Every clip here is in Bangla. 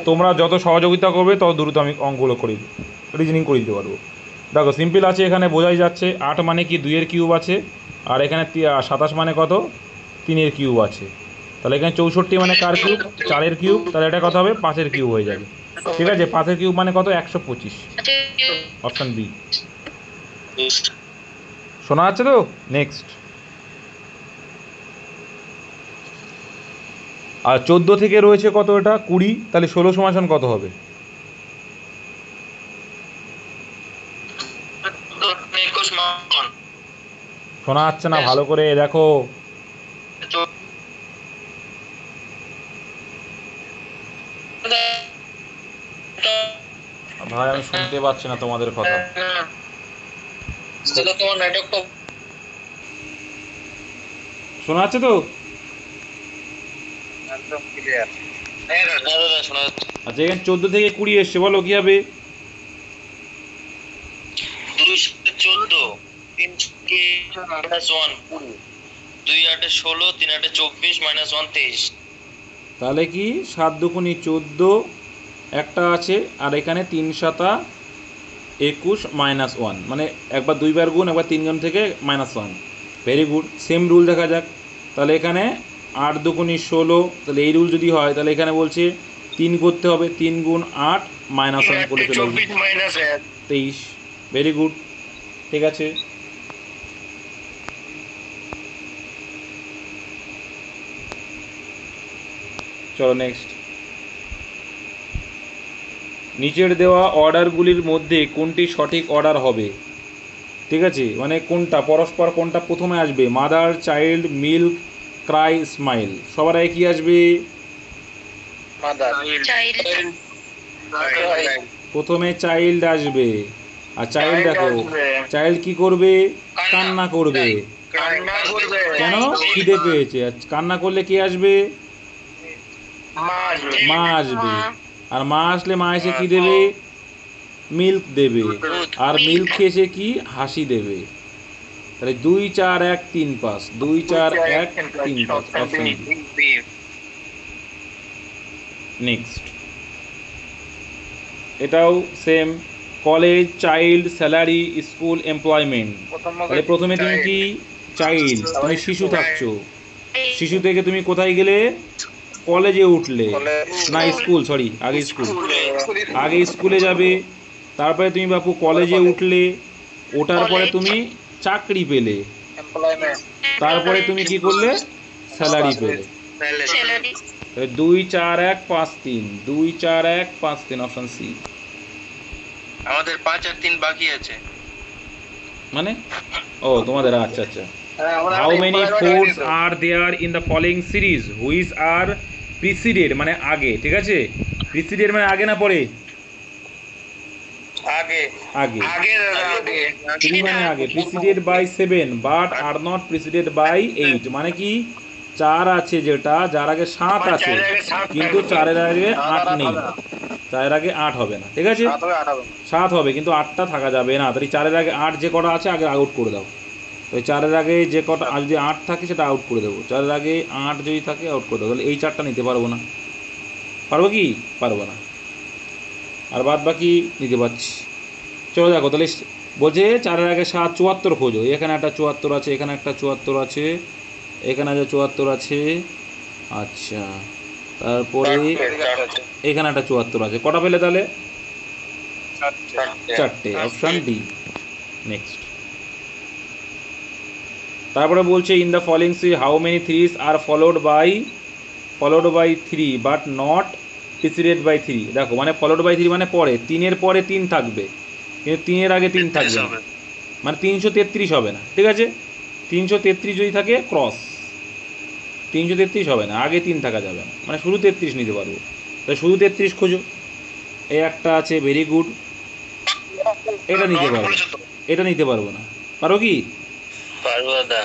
তোমরা যত সহযোগিতা করবে তত দ্রুত আমি অঙ্কগুলো করে রিজনিং করে দিতে পারবো। দেখো সিম্পল আছে, এখানে বোঝাই যাচ্ছে 8 মানে কি 2 এর কিউব আছে, আর এখানে 27 মানে কত 3 এর কিউব আছে। তাহলে এখানে 64 মানে কার কিউব 4 এর কিউব, তাহলে এটা কত হবে 5 এর কিউব হয়ে যাবে। ঠিক আছে, 5 এর কিউব মানে কত 125, অপশান বি। শোনা যাচ্ছে তো? নেক্সট। আর 14 থেকে রয়েছে কত, এটা 20, তাহলে 16 সমান কত হবে? শোনা যাচ্ছে না ভালো করে দেখো। ভাই আমি শুনতে পাচ্ছি না তোমাদের কথা। শোনা যাচ্ছে তো? আচ্ছা, এখানে 14 থেকে 20 এসছে, বলো কি হবে? 14 3 -1 2 8 16 3 8 24 -1 23। তাহলে কি 7 দুগুণে 14 একটা আছে, আর এখানে 3 7 21 -1, মানে একবার 2 বার গুণ, একবার 3 গুণ থেকে -1। ভেরি গুড, সেম রুল দেখা যাক। তাহলে এখানে 8 দুগুণে 16, তাহলে এই রুল যদি হয় তাহলে এখানে বলছে 3 করতে হবে, 3 গুণ 8 -1 করে চলে 23। ভেরি গুড, ঠিক আছে। চলো নেক্সট। নিচের দেওয়া অর্ডারগুলির মধ্যে কোনটি সঠিক অর্ডার হবে? ঠিক আছে, মানে কোনটা পরস্পর কোনটা প্রথমে আসবে? Mother, child, milk, Cry, smile. সবার আগে কি আসবে? প্রথমে চাইল্ড আসবে। আর চাইল্ড দেখো, চাইল্ড কি করবে? কান্না করবে। কেন? খিদে পেয়েছে। কান্না করলে কি আসবে? মা আসবে। আর মা আসলে মা এসে কি দেবে? মিল্ক দেবে। আর মিল্ক এসে কি? হাসি দেবে। তাহলে 2 4 1 3 5, 2 4 1 3 5, অপশন বি। নেক্সট, এটাও same. College, child, salary, school, employment. তাহলে প্রথমে তুমি কি? চাইল্ড, তুমি শিশু থাকছো। শিশু থেকে তুমি কোথায় গেলে? কলেজে উঠলে। না স্কুল, সরি, আগে স্কুল, আগে স্কুলে যাবে। তারপরে তুমি বাপু কলেজে উঠলে, ওঠার পরে তুমি চাকরি পেলে। তারপরে তুমি কি করলে? স্যালারি পেলে। 2 4 1 5 3, 2 4 1 5 3, অপশন সি। আমাদের 5 আর 3 বাকি আছে। মানে ও তোমাদের, আচ্ছা আচ্ছা। How many fours are there in the following series which are preceded, মানে আগে। ঠিক আছে, প্রিসিডেড মানে আগে না পরে? আগে আগে। আগে আগে 3 মানে আগে। Preceded by 7 but are not preceded by 8, মানে কি? 4 আছে যেটা, যার আগে 7 আছে, কিন্তু 4-এর আগে 8 নেই। 4-এর আগে 8 হবে না। ঠিক আছে, 7 হবে কিন্তু 8টা থাকা যাবে না। তাই 4-এর আগে 8 যে কটা আছে আগে আউট করে দাও। ওই 4-এর আগে যে কটা, যদি 8 থাকে সেটা আউট করে দেবো। 4-এর আগে 8 যদি থাকে আউট করে দেবো। তাহলে এই 4টা নিতে পারবো না। পারবো কি? পারবো না। আর বাদ বাকি নিতে পারছি। চলো দেখো, তাহলে বলছে 4-এর আগে 7, 74 খোঁজো। এখানে একটা 74 আছে, এখানে একটা 74 আছে, এখানে যে 74 আছে। আচ্ছা, তারপরে এখানে একটা 74 আছে। কটা পেলে তাহলে? 4টে, অপশান ডি। নেক্সট। তারপরে বলছে in the following series how many threes are followed by 3 but not preceded by 3। দেখো, মানে ফলোড বাই 3 মানে পরে, 3-এর পরে 3 থাকবে, কিন্তু 3-এর আগে 3 থাকবে না, মানে 333 হবে না। ঠিক আছে, 333 যদি থাকে ক্রস, 333 হবে না, আগে 3 থাকা যাবে না, মানে শুধু 33 নিতে পারবো। তাই শুধু 33 খোঁজো। এই একটা আছে, ভেরি গুড। এটা নিতে পারবো, এটা নিতে পারবো না। পারো কি? পারবো দাদা।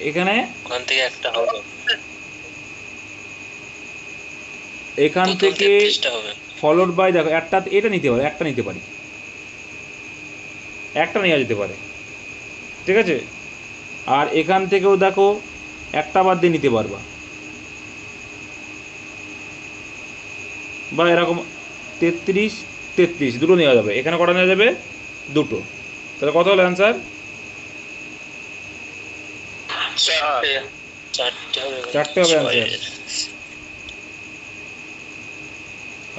এখানে ওখান থেকে একটা হবে, এখান থেকে ফলোড বাই, দেখো একটা, এটা নিতে পারি, একটা নিতে পারি, একটা নেওয়া যেতে পারে। ঠিক আছে, আর এখান থেকেও দেখো একটা বাদ দিয়ে নিতে পারবা। বা এরকম 33 33 দুটো নেওয়া যাবে। এখানে কটা নেওয়া যাবে? দুটো। তাহলে কত হলো অ্যান্সার? চারটে হবে অ্যান্সার।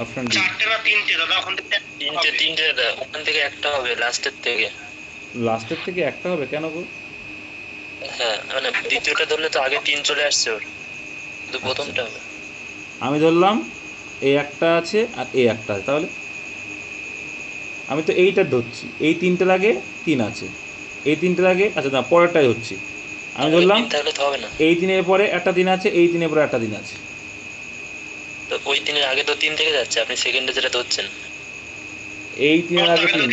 Option D. লাস্টের থেকে একটা হবে কেন গো? হ্যাঁ মানে দ্বিতীয়টা ধরলে তো আগে 3 চলে আসছে ওর, কিন্তু প্রথমটা হবে। আমি ধরলাম এই একটা আছে আর এই একটা আছে, তাহলে আমি তো এইটা ধরছি, এই তিনটে লাগে 3 আছে, এই তিনটে লাগে, আচ্ছা না পরেরটাই ধরছি। আমি ধরলাম তাহলে তো হবে না, এই 3-এর পরে একটা 3 আছে, এই 3-এর পরে একটা 3 আছে। তো ওই 3-এর আগে তো 3 থেকে যাচ্ছে, আপনি সেকেন্ডে যেটা ধরছেন। এই 3-এর আগে 3,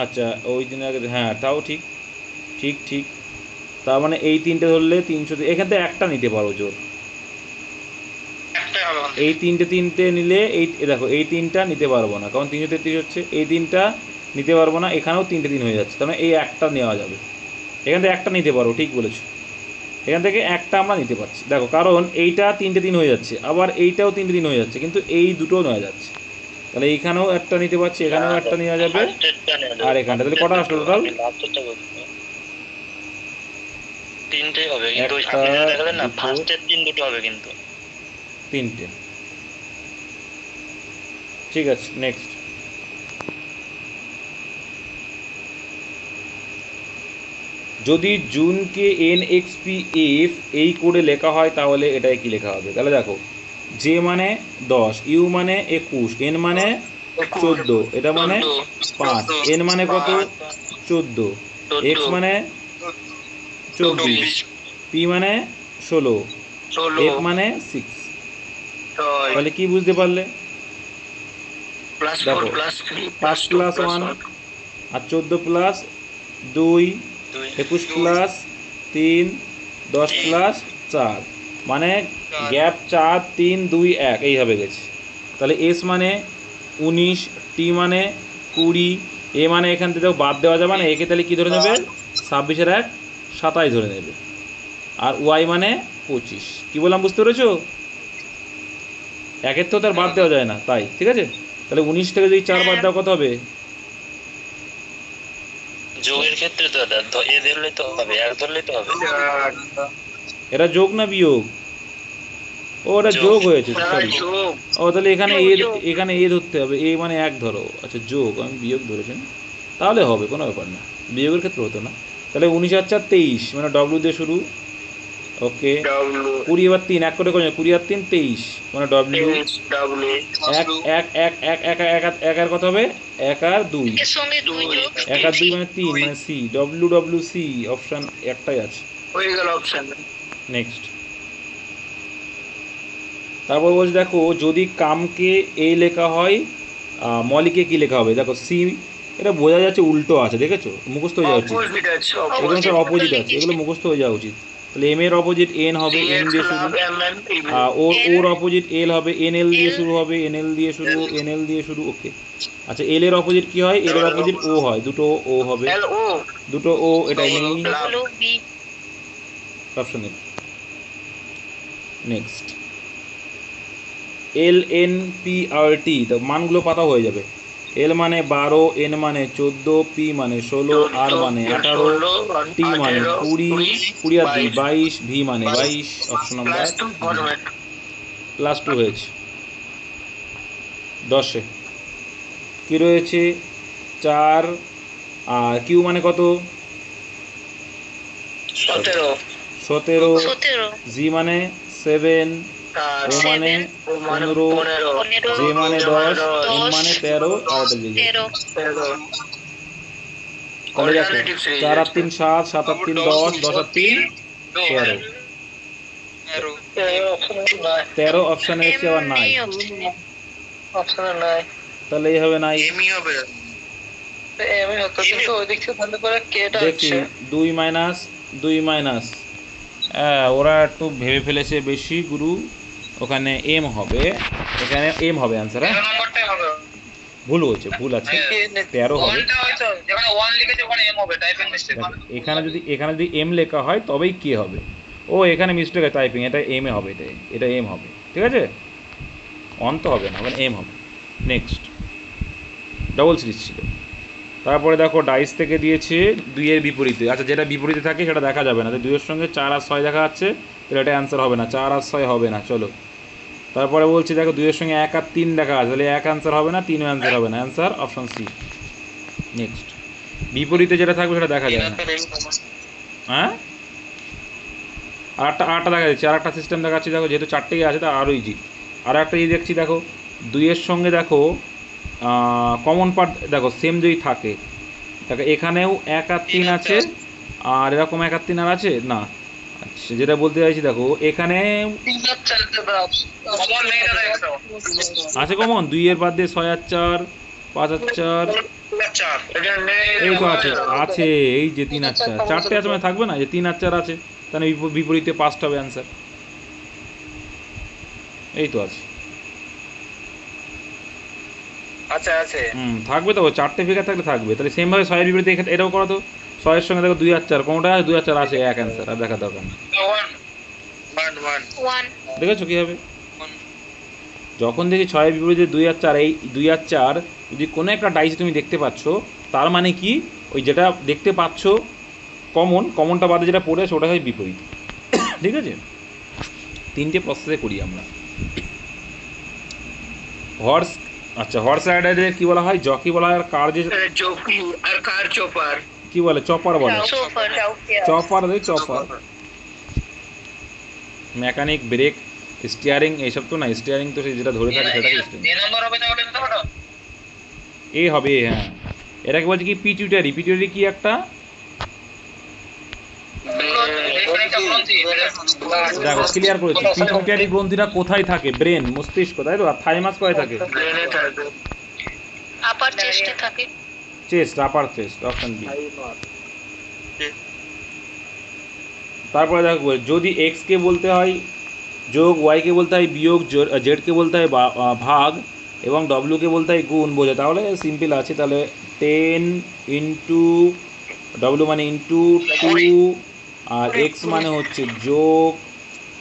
আচ্ছা ওই 3-এর আগে, হ্যাঁ তাও ঠিক ঠিক ঠিক। তার মানে এই তিনটে ধরলে 300, এখান থেকে একটা নিতে পারো জোর। এই তিনটে নিলে এই দেখো এই 3টা নিতে পারবো না, কারণ 333 হচ্ছে, এই 3টা নিতে পারবো না, এখানেও 3টে 3 হয়ে যাচ্ছে, তার মানে এই একটা নেওয়া যাবে। এখান থেকে একটা নিতে পারো, ঠিক বলেছো, এখান থেকে একটা আমরা নিতে পারছি। দেখো কারণ এইটা 3টে 3 হয়ে যাচ্ছে, আবার এইটাও 3টে 3 হয়ে যাচ্ছে, কিন্তু এই দুটো নেওয়া যাচ্ছে, তাহলে এইখানেও একটা নিতে পারছি, এখানেও একটা নেওয়া যাবে, আর এখানটা। তাহলে কটা আসলো টোটাল? 3টে হবে, কিন্তু আপনি যেটা দেখালেন না ফার্স্টের 3 দুটো হবে, কিন্তু 3টে। ঠিক আছে, নেক্সট। যদি জুনকে NXPF এই করে লেখা হয় তাহলে এটাই কি লেখা হবে? তাহলে দেখো জে মানে 10, ইউ মানে 21, এন মানে 14, এটা মানে 5, এন মানে কত? 14, এক্স মানে 24, পি মানে 16, এফ মানে 6। তাহলে কি বুঝতে পারলে? দেখো 5 প্লাস 1 আর 14 প্লাস 2, 21 প্লাস 3, 10 প্লাস 4, মানে গ্যাপ 4 3 2 1 এইভাবে গেছে। তাহলে এস মানে 19, টি মানে 20, এ মানে এখান থেকে বাদ দেওয়া যাবে না, একে তাহলে কী ধরে নেবে? 26-এর 1 27 ধরে নেবে, আর ওয়াই মানে 25। কী বললাম বুঝতে পেরেছো? একের তো তার বাদ দেওয়া যায় না, তাই ঠিক আছে। তাহলে 19 থেকে যদি 4 বাদ দেওয়া কত হবে? যোগের ক্ষেত্রে তো এটা এ ধরলে তো হবে, এক ধরলে তো হবে। এটা যোগ না বিয়োগ? ও ওটা যোগ হয়েছে, সরি। ও তাহলে এখানে এখানে এ ধরতে হবে, এ মানে 1 ধরো, আচ্ছা যোগ, আমি বিয়োগ ধরেছি, তাহলে হবে, কোনো ব্যাপার না, বিয়োগের ক্ষেত্রে হতো না। তাহলে 19 আর 4 23, মানে ডব্লিউ দিয়ে শুরু, ওকে। 20 এবার 3 এক করে 20 আর 3 23, মানে ডব্লিউ। এক এক এক এক এক এক এক আর কত হবে? 1 আর 2, 1 আর 2 মানে 3, মানে C, W W C, option একটাই আছে, হয়ে গেল অপশন। নেক্সট। তারপর বলছে দেখো যদি কামকে এ লেখা হয়, মলিকে কি লেখা হবে? দেখো সি, এটা বোঝা যাচ্ছে উল্টো আছে, দেখেছো, মুখস্থ হয়ে যাওয়া উচিত, এগুলো সব অপোজিট আছে, এগুলো মুখস্থ হয়ে যাওয়া উচিত। তাহলে এম এর অপোজিট এন হবে, এন দিয়ে শুরু, ওর অপোজিট এল হবে, এন এল দিয়ে শুরু হবে, এন এল দিয়ে শুরু, এন এল দিয়ে শুরু, ওকে। আচ্ছা এল এর অপোজিট কি হয়? এল এর অপোজিট ও হয়, দুটো ও হবে, দুটো ও, এটাই নেই, অপশন নেই। Next L N P R টি, তো মানগুলো পাতা হয়ে যাবে। এল মানে 12, এন মানে 14, পি মানে 16, আর মানে 18, টি মানে 20, 20 আর 2 22, ভি মানে 22, অপশন নাম্বার প্লাস 2 হয়েছে। 10-এ কী রয়েছে? 4, আর কিউ মানে কত? 17, জি মানে 7, ও মানে 15, জে মানে 10, এম মানে 13, আর এটা দিয়ে তাহলে দেখো 4 আর 3 7, 7 আর 3 10, 10 আর 3 13, 13 অপশানে এসছে, আবার নাই, তাহলে এই হবে নাই। দেখি 2 মাইনাস 2 মাইনাস, ওরা একটু ভেবে ফেলেছে বেশি গুরু, ওখানে এম হবে, এখানে এম হবে অ্যান্সার। হ্যাঁ ভুল হয়েছে, ভুল আছে, 13 হবে। এখানে যদি এম লেখা হয় তবেই কে হবে, ও এখানে মিস্টেক আছে টাইপিং, এটা এম এ হবে, এটা এম হবে, ঠিক আছে, অন তো হবে না, হবে এম হবে। নেক্সট ডবল সিরিজ ছিল। তারপরে দেখো ডাইস থেকে দিয়েছে 2-এর বিপরীতে। আচ্ছা, যেটা বিপরীতে থাকে সেটা দেখা যাবে না, তো 2-এর সঙ্গে 4 আর 6 দেখা যাচ্ছে, তাহলে এটা অ্যান্সার হবে না, 4 আর 6 হবে না। চলো তারপরে বলছি দেখো 2-এর সঙ্গে 1 আর 3 দেখা আছে, তাহলে 1 অ্যান্সার হবে না, 3ও অ্যান্সার হবে না, অ্যান্সার অপশন সি। নেক্সট বিপরীতে যেটা থাকবে সেটা দেখা যায় না। হ্যাঁ, আরেকটা দেখা যাচ্ছে, আর একটা সিস্টেম দেখাচ্ছি দেখো, যেহেতু 4টেই আছে তা আরও ইজি। আর একটা ইজি দেখছি দেখো, 2-এর সঙ্গে দেখো কমন পার্ট দেখো সেম যদি থাকে, দেখো এখানেও 1 আর 3 আছে, আর এরকম 1 আর 3 আর আছে না। আচ্ছা, যেটা বলতে চাইছি দেখো এখানে আছে কমন, 2-এর বাদ দিয়ে 6 আর 4, 5 আর 4, এই তো আছে, আছে এই যে 3 আর 4, 4টে আছে মানে থাকবে না, যে 3 আর 4 আছে, তাহলে বিপরীতে 5টা হবে অ্যান্সার। এই তো আছে, আচ্ছা আছে থাকবে তো, 4টে ফিগার থাকলে থাকবে। তাহলে সেমভাবে 6-এর বিপরীতে এটাও করো তো, 6-এর সঙ্গে দেখো 2 আর 4, কোনটা আছে 2 আর 4 আছে, এক অ্যান্সার, আর দেখা দরকার নেই। দেখেছো কি হবে, যখন দেখি 6-এর বিপরীতে 2 আর 4, এই 2 আর 4 যদি কোনো একটা ডাইসে তুমি দেখতে পাচ্ছ, তার মানে কি ওই যেটা দেখতে পাচ্ছ কমনটা বাদে যেটা পড়ে আছে ওটা হয় বিপরীত। ঠিক আছে, 3টে প্রসেসে করি আমরা। হর্স, আচ্ছা হর্স রাইডারদের কি বলা হয়, জকি বলা হয়, আর কার যে জকি আর কার চপার কি বলে, চপার বলে, chopper chopper. Mechanic, brake, steering এইসব তো না, স্টিয়ারিং তো সেই যেটা ধরে থাকে সেটাকে এ হবে। হ্যাঁ, এটাকে বলছে কি পিটিউটারি। পিটিউটারি কি একটা, দেখো ক্লিয়ার করেছি, পিটিউটারি গ্রন্থিটা কোথায় থাকে, ব্রেন, মস্তিষ্ক, তাই তো। আর থাইমাস কোথায় থাকে, আপার চেস্টে থাকে, chest, upper chest, option B. তারপরে দেখো যদি এক্স কে বলতে হয় যোগ, ওয়াই কে বলতে হয় বিয়োগ, জেড কে বলতে হয় ভাগ, এবং ডব্লিউ কে বলতে হয় গুণ বোঝা, তাহলে সিম্পল আছে। তাহলে 10 ইন্টু ডব্লিউ মানে ইন্টু 2, আর এক্স মানে হচ্ছে যোগ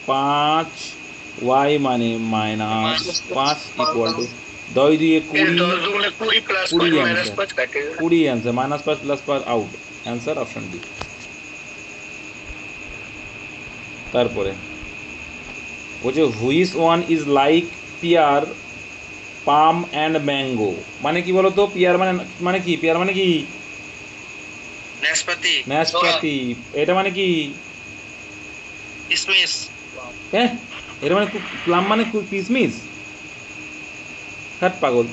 5, ওয়াই মানে -5 ইকুয়াল টু 2 দিয়ে 20 answer, 20 answer, -5 +5 out, answer option D. তারপরে বলছে which one is like pear, palm and mango, মানে কি বলতো, পিয়ার মানে কি, পিয়ার মানে কি নাশপাতি, এটা মানে কি কিসমিস, হ্যাঁ, এটা মানে প্লাম মানে কিসমিস, হাট পাগল,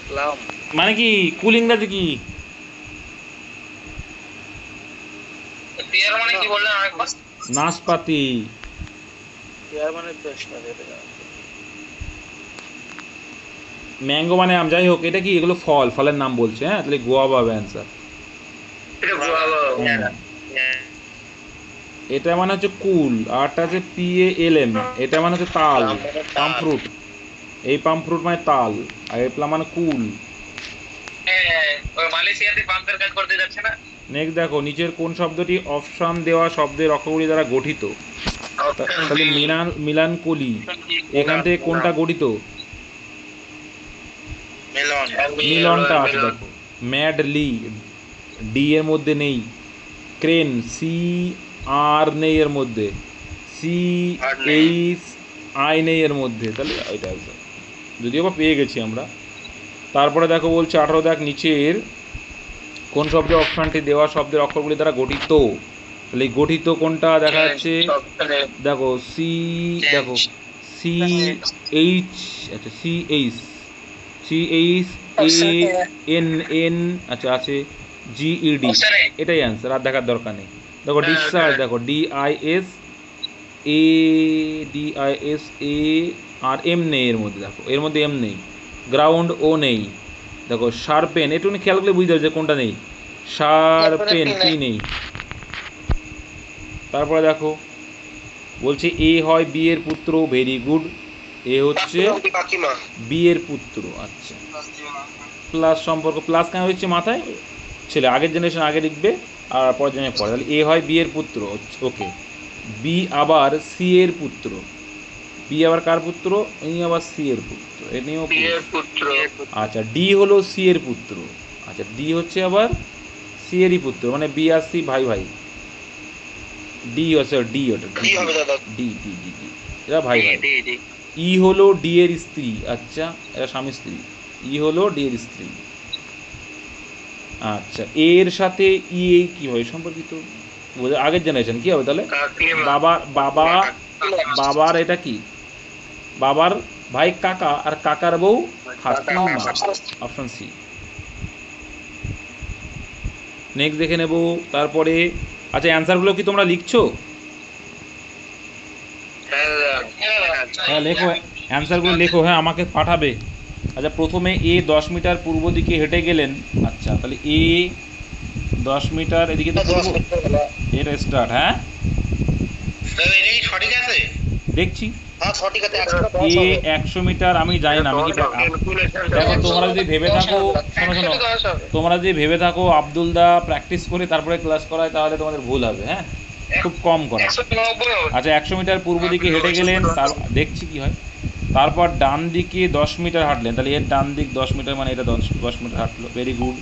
প্লাম মানে কি কুল ইংরাজি কি, পিয়ার মানে কি বললেন আরেকবার, নাশপাতি। পিয়ার মানে পেস্টা যেটা, ম্যাঙ্গো মানে আম, যাই হোক এটা কি, এগুলো ফলের নাম বলছে। হ্যাঁ, তাহলে গোয়াবা হবে অ্যান্সার। এটা গুয়াভা, এটা মানে হচ্ছে কুল, আরটা হচ্ছে PALM, এটা মানে হচ্ছে তাল, পাম ফ্রুট, এই পাম ফ্রুট মানে তাল, আর এই প্লাম মানে কুল। ওই মালয়েশিয়াতে পাম্পের কাজ করতে যাচ্ছে না। নেক্সট দেখো নিচের কোন শব্দটি অপশন দেওয়া শব্দের অক্ষরগুলি দ্বারা গঠিত, তাহলে মিলানকোলি, এখান থেকে কোনটা গঠিত, মিলনটা আছে দেখো। ম্যাডলি, ডি এর মধ্যে নেই। ক্রেন, CR নেই এর মধ্যে, CHI নেই এর মধ্যে, তাহলে এটা যদিও বা পেয়ে গেছি আমরা। তারপরে দেখো বলছে 18 দেখ নিচের কোন শব্দের অপশনটি দেওয়া শব্দের অক্ষরগুলি দ্বারা গঠিত, তাহলে গঠিত কোনটা দেখা যাচ্ছে দেখো, দেখো CH, আচ্ছা CHANN, আচ্ছা আছে GED, এটাই অ্যান্সার, আর দেখার দরকার নেই। দেখো ডিসচার্জ, দেখো DISA আর M নেই এর মধ্যে, দেখো এর মধ্যে M নেই। গ্রাউন্ড, ও নেই। দেখো শার্পেন, একটুখানি খেয়াল করলে বুঝতে হবে যে কোনটা নেই, শার্পেন কি নেই। তারপরে দেখো বলছে এ হয় বি এর পুত্র, ভেরি গুড, এ হচ্ছে বি এর পুত্র। আচ্ছা, প্লাস সম্পর্ক, প্লাস কেন হচ্ছে মাথায়, ছেলে আগের জেনারেশন আগে লিখবে আর পরের জেনারেশন পরে, তাহলে এ হয় বি এর পুত্র, ওকে। বি আবার সি এর পুত্র। বি আবার কার পুত্র? ইনি আবার সি এর পুত্র, এনিও পুত্র। আচ্ছা, ডি হলো সি এর পুত্র। আচ্ছা, ডি হচ্ছে আবার সি এরই পুত্র, মানে বি আর সি ভাই ভাই। ডি হচ্ছে ডি, ওটা ডি হবে দাদা, ডি ডি ডি ডি, এরা ভাই ভাই। ই হলো ডি এর স্ত্রী। আচ্ছা, এরা স্বামী স্ত্রী। ই হলো ডি এর স্ত্রী। আচ্ছা, এর সাথে ই এই কি হয় সম্পর্কিত? আগের জেনারেশন কি হবে তাহলে? বাবার এটা কি? বাবার ভাই কাকা, আর কাকার বউ হাসিমা। Option C. নেক্সট দেখে নেব। তারপরে আচ্ছা, অ্যান্সারগুলো কি তোমরা লিখছো? হ্যাঁ লেখো, অ্যান্সারগুলো লেখো, হ্যাঁ আমাকে পাঠাবে। আচ্ছা, প্রথমে এ 10 মিটার পূর্ব দিকে হেঁটে গেলেন। আচ্ছা, তাহলে এ 10 মিটার এদিকে তো পূর্ব, এটা স্টার্ট। হ্যাঁ সঠিক আছে, দেখছি। এ 100 মিটার আমি জানি না, আমি কি দেখো, তোমরা যদি ভেবে থাকো, শোনো শোনো, তোমরা যদি ভেবে থাকো আব্দুল দা প্র্যাকটিস করে তারপরে ক্লাস করায়, তাহলে তোমাদের ভুল হবে। হ্যাঁ, খুব কম করা। আচ্ছা, 100 মিটার পূর্ব দিকে হেঁটে গেলেন, তার দেখছি কি হয়। তারপর ডান দিকে 10 মিটার হাঁটলেন, তাহলে এর ডান দিক 10 মিটার, মানে এটা 10 মিটার হাঁটলো। Very good.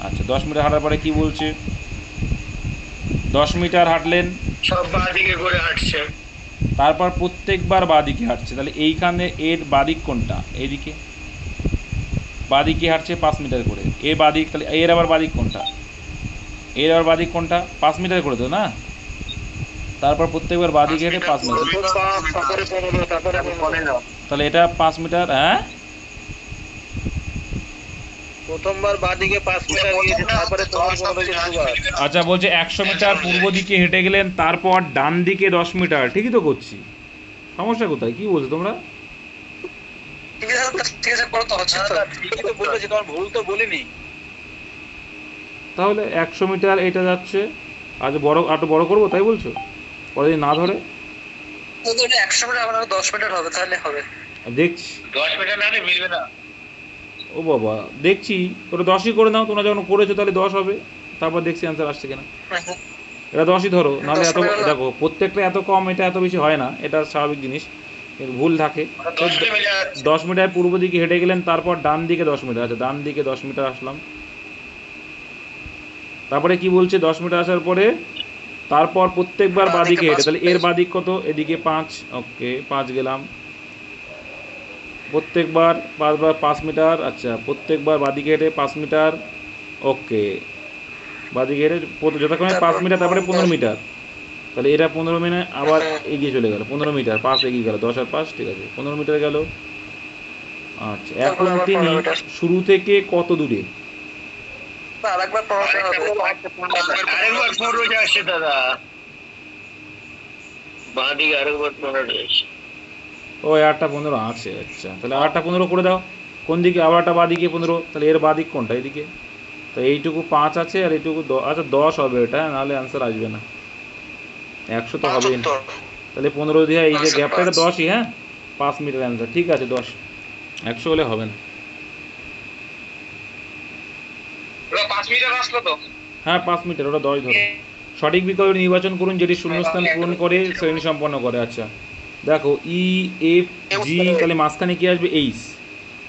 আচ্ছা, 10 মিটার হাঁটার পরে কি বলছে? 10 মিটার হাঁটলেন, সব বাঁ দিকে করে হাঁটছে। তারপর প্রত্যেকবার বাঁ দিকে হাঁটছে। তাহলে এইখানে এর বাদিক কোনটা? এইদিকে বাদিকে হাঁটছে 5 মিটার করে। এর বাদিক, তাহলে এর আবার বাদিক কোনটা? এর আবার বাদিক কোনটা? 5 মিটার করে তো না? তারপর প্রত্যেকবার বাদিকে হেঁটে 5 মিটার, তাহলে এটা 5 মিটার। হ্যাঁ, প্রথমবার বাঁ দিকে 5 মিটার গিয়েছে, তারপরে আচ্ছা বলছে 100 মিটার পূর্ব দিকে হেঁটে গেলেন, তারপর ডান দিকে 10 মিটার। ঠিকই তো করছি, সমস্যা কোথায়? কি বলছো তোমরা? তাহলে 100 মিটার এটা যাচ্ছে, আজ বড় একটু বড় করবো তাই বলছো? পরে যদি না ধরে 100 মিটার আমার 10 মিটার হবে, তাহলে হবে। দেখছি। 10 মিটার না মিলবে না। ও বাবা, দেখছি। ওটা 10ই করে নাও, তোমরা যখন করেছো তাহলে 10 হবে, তারপর দেখছি অ্যান্সার আসছে কিনা। এটা 10ই ধরো, নাহলে এত দেখো প্রত্যেকটা এত কম, এটা এত বেশি হয় না, এটা স্বাভাবিক জিনিস, কিন্তু ভুল থাকে। 10 মিটার পূর্ব দিকে হেঁটে গেলেন, তারপর ডান দিকে 10 মিটার। আচ্ছা, ডান দিকে 10 মিটার আসলাম, তারপরে কি বলছে? 10 মিটার আসার পরে তারপর প্রত্যেকবার বাদিকে হেঁটে, তাহলে এর বাদিক কত? এদিকে 5। ওকে, 5 গেলাম। প্রত্যেকবার 5 মিটার। আচ্ছা, প্রত্যেকবার বাদিকে হেঁটে 5 মিটার। ওকে, বাদিকে হেঁটে যথাক্রমে 5 মিটার, তারপরে 15 মিটার। তাহলে এটা 15 মিনিট আবার এগিয়ে চলে গেল, 15 মিটার, 5 এগিয়ে গেল, 10 আর 5, ঠিক আছে, 15 মিটার গেল। আচ্ছা, এখন তিনি শুরু থেকে কত দূরে? আরেকবার পড়াতে হবে, আরেকবার পড়ো যাচ্ছে দাদা, বাঁ দিকে আরেকবার পড়ো যাচ্ছে। ও 8টা 15 আছে। আচ্ছা, তাহলে 8টা 15 করে দাও। কোন দিকে? আবার একটা বাদিকে 15, তাহলে এর বাদিক কোনটা? এদিকে। তো এইটুকু 5 আছে, আর এইটুকু আচ্ছা 10 হবে এটা, নাহলে অ্যান্সার আসবে না, 100 তো হবেই না। তাহলে 15 দিয়ে এই যে গ্যাপটা, এটা 10ই। হ্যাঁ, 5 মিটার অ্যান্সার, ঠিক আছে 10, 100 হলে হবে না। 5 মিটার আসলো তো? হ্যাঁ, 5 মিটার, ওটা 10 ধরো। সঠিক বিকল্প নির্বাচন করুন যেটি শূন্যস্থান পূরণ করে শ্রেণী সম্পন্ন করে। আচ্ছা দেখো, ই এফ জি, তাহলে মাঝখানে কি আসবে? এইচ,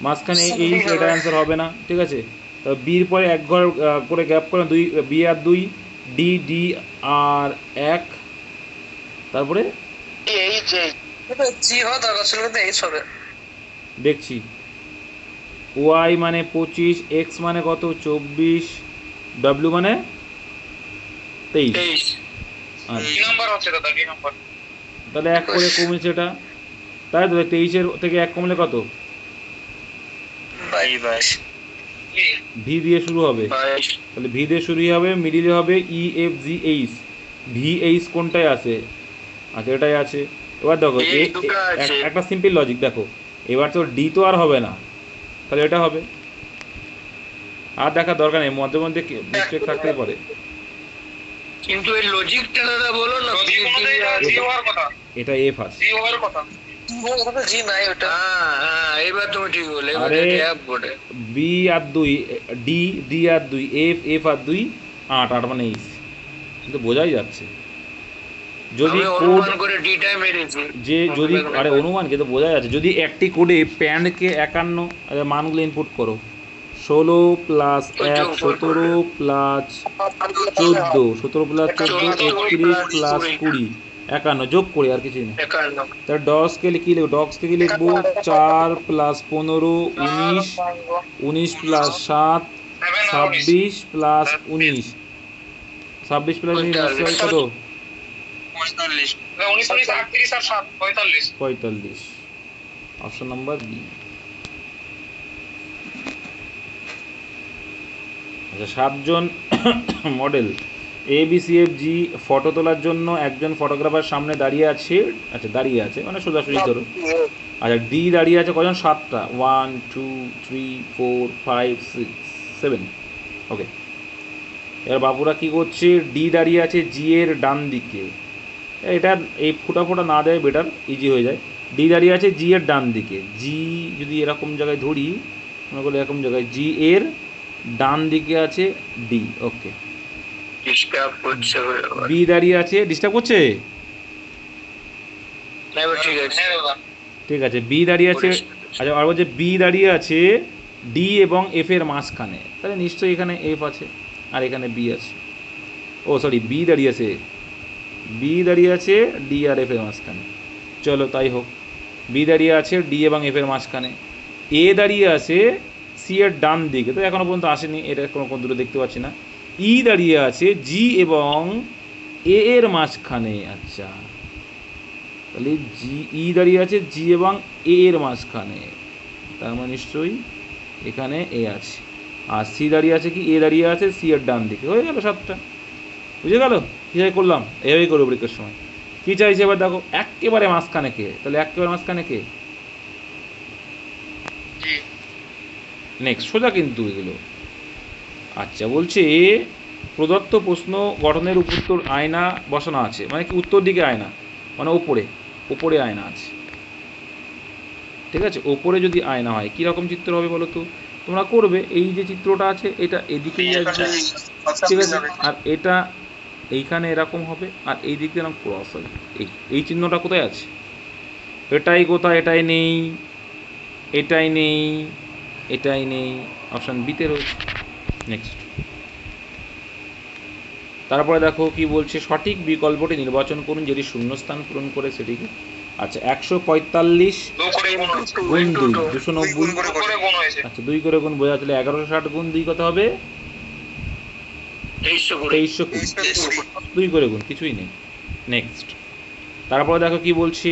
মাঝখানে এইচ, এটা অ্যান্সার হবে না, ঠিক আছে। বির পরে এক ঘর করে গ্যাপ করে 2, বি আর 2, ডি ডি আর 1, তারপরে দেখছি। ওয়াই মানে 25, এক্স মানে কত? 24, ডব্লিউ মানে 23। তাহলে 1 করে কমেছে এটা, তাই তো? 23-এর থেকে 1 কমলে কত? ভি দিয়ে শুরু হবে, তাহলে ভি দিয়ে শুরু হবে, মিডিলে হবে ই F G H. V H কোনটায় আছে? আচ্ছা, এটাই আছে। এবার দেখো একটা সিম্পল লজিক দেখো, এবার তো ডি তো আর হবে না, তাহলে এটা হবে। আর দেখার দরকার নেই, মধ্যে মধ্যে মিস্টেক থাকতেই পারে। কিন্তু এই লজিকটা দাদা বলো না, এটা এফ আছে। এবার তুমি ঠিক বলে। বি আর 2, ডি ডি আর 2, এফ এফ আর 2, 8 8 মানে এইচ, কিন্তু বোঝাই যাচ্ছে। যদি আমি কোড অনুমান করে ডিটাই মেরেছি। যে যদি আরে অনুমানকে তো বোঝা যাচ্ছে, যদি একটি কোডে প্যান্ডকে 51 মানগুলো ইনপুট করো, 16 প্লাস তো 1 যোগফল 17 প্লাস 14, 17 প্লাস 14 31 প্লাস 20 51 যোগ করি, আর কিছুই না। 51 তার ডসকে কি লিখবো, ডক্স থেকে লিখবো 4 প্লাস 15 19, 19 প্লাস 7 26 প্লাস 19, 26 প্লাস 19 কত, 45 45। Option number B. আচ্ছা, 7জন মডেল ABCFG ফটো তোলার জন্য একজন ফটোগ্রাফার সামনে দাঁড়িয়ে আছে, আচ্ছা দাঁড়িয়ে আছে মানে সোজাসুজি ধরো। আচ্ছা ডি দাঁড়িয়ে আছে কজন, 7টা, 1 2 3 4 5 6 7, ওকে। এবার বাবুরা কি করছে, ডি দাঁড়িয়ে আছে জি এর ডান দিকে, এটা এই ফোটা ফোটা না দেয় বেটার, ইজি হয়ে যায়। ডি দাঁড়িয়ে আছে জি এর ডান দিকে, জি যদি এরকম জায়গায় ধরি, মনে করলে এরকম জায়গায়, জি এর ডান দিকে আছে ডি, ওকে। ডিস্টার্ব করছে বি দাঁড়িয়ে আছে, ডিস্টার্ব করছে, না ঠিক আছে ঠিক আছে। বি দাঁড়িয়ে আছে, আচ্ছা আর বলছে বি দাঁড়িয়ে আছে ডি এবং এফ এর মাঝখানে, তাহলে নিশ্চয়ই এখানে এফ আছে আর এখানে বি আছে, ও সরি বি দাঁড়িয়ে আছে, বি দাঁড়িয়ে আছে ডি আর এফ এর মাঝখানে, চলো তাই হোক। বি দাঁড়িয়ে আছে ডি এবং এফ এর মাঝখানে, এ দাঁড়িয়ে আছে সি এর ডান দিকে, তো এখনো পর্যন্ত আসেনি, এটা কোনো কোন দুটো দেখতে পাচ্ছি না। ই দাঁড়িয়ে আছে জি এবং এ এর মাঝখানে, আচ্ছা তাহলে জি ই দাঁড়িয়ে আছে জি এবং এ এর মাঝখানে, তার মানে নিশ্চয়ই এখানে এ আছে। আর সি দাঁড়িয়ে আছে কি, এ দাঁড়িয়ে আছে সি এর ডান দিকে, হয়ে গেল 7টা, বুঝে গেল কীভাবে করলাম, এভাবেই করবো পরীক্ষার সময়। কী চাইছে এবার দেখো, একেবারে মাঝখানে কে, তাহলে একেবারে মাঝখানে কে, নেক্সট সোজা কিন্তু এগুলো। আচ্ছা বলছে প্রদত্ত প্রশ্ন গঠনের উত্তর আয়না বসানো আছে, মানে কি উত্তর দিকে আয়না, মানে ওপরে ওপরে আয়না আছে, ঠিক আছে। ওপরে যদি আয়না হয় কীরকম চিত্র হবে বলো তো, তোমরা করবে, এই যে চিত্রটা আছে এটা এদিকেই আসবে, ঠিক আছে, আর এটা এইখানে এরকম হবে, আর এই দিক দিয়ে এরকম ক্রস হবে, এই চিহ্নটা কোথায় আছে, এটাই কোথায়, এটাই নেই, এটাই নেই, এটাই নেই, অপশান বিতে রয়েছে। নেক্সট, তারপরে দেখো কি বলছে, সঠিক বিকল্পটি নির্বাচন করুন যেটি শূন্যস্থান পূরণ করে সেটিকে, আচ্ছা 145 গুণ 2 290, আচ্ছা 2 করে গুণ বোঝা, তাহলে 1160 গুণ 2 কত হবে, 2320, 2 করে গুণ, কিছুই নেই। নেক্সট, তারপরে দেখো কি বলছে,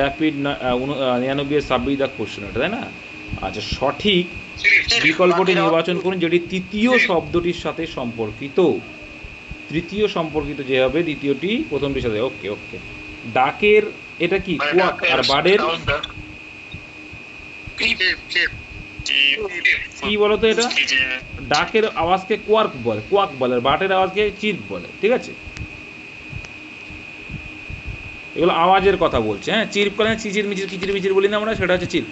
র্যাপিড 99 26 দাগ কোশ্চেন, এটা তাই না। আচ্ছা সঠিক বিকল্পটি নির্বাচন করুন যেটি তৃতীয় শব্দটির সাথে সম্পর্কিত, তৃতীয় সম্পর্কিত যে হবে দ্বিতীয়টি প্রথমটির সাথে, ওকে ওকে। ডাকের এটা কি কোয়াক, আর বার্ডের কি বলতো, এটা ডাকের আওয়াজকে কোয়ার্ক বলে, কোয়াক বলে, আর বার্ডের আওয়াজকে চির্প বলে, ঠিক আছে। এগুলো আওয়াজের কথা বলছে, হ্যাঁ, চির্প করে চিচির মিচির কিচির মিচির বলি না আমরা, সেটা হচ্ছে চির্প।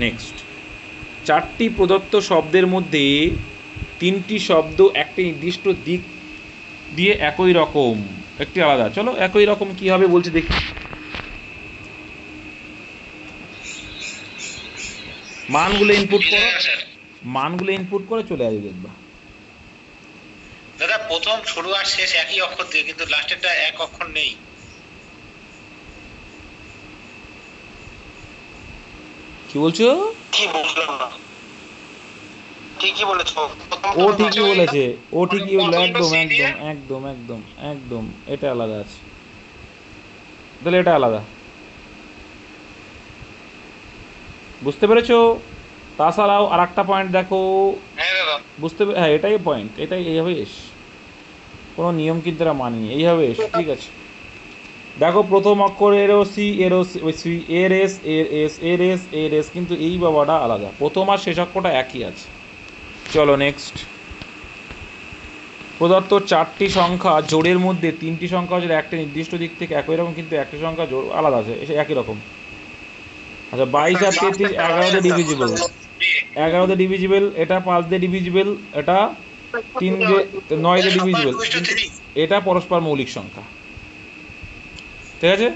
নেক্সট, 4টি প্রদত্ত শব্দের মধ্যে 3টি শব্দ একটি নির্দিষ্ট দিক দিয়ে একই রকম, একটি আলাদা, চলো একই রকম কি হবে বলছে দেখি। মানগুলো ইনপুট করো, মানগুলো ইনপুট করে চলে আসবে দেখবা। দাদা প্রথম শুরু আর শেষ একই অক্ষর দিয়ে, কিন্তু লাস্টেরটা এক অক্ষর নেই। কি বলছো, কি বুঝলাম না, ঠিকই বলেছো, ও ঠিকই বলেছে, ও ঠিকই বললো, একদম একদম একদম একদম একদম, এটা আলাদা আছে, তাহলে এটা আলাদা, বুঝতে পেরেছো। তাছাড়াও আর একটা পয়েন্ট দেখো, বুঝতে হ্যাঁ এটাই পয়েন্ট, এটাই এইভাবে এস, কোনো নিয়ম কিন্তু এরা মানিনি, এইভাবে এস, ঠিক আছে। দেখো প্রথম অক্ষর এরও সি, এরও সি, এর এস, এর এস, এর এস, এর এস, কিন্তু এই বাবাটা আলাদা, প্রথম আর শেষ অক্ষরটা একই আছে। চলো নেক্সট, প্রদত্ত 4টি সংখ্যা জোড়ের মধ্যে 3টি সংখ্যা হচ্ছে একটা নির্দিষ্ট দিক থেকে একই রকম, কিন্তু একটি সংখ্যা জোড় আলাদা আছে, একই রকম। আচ্ছা 22 আর 33 11 দিয়ে ডিভিজিবল, 11 দিয়ে ডিভিজিবল, এটা 5 দিয়ে ডিভিজিবল, এটা 3 দিয়ে 9 দিয়ে ডিভিজিবল, এটা পরস্পর মৌলিক সংখ্যা, ঠিক আছে,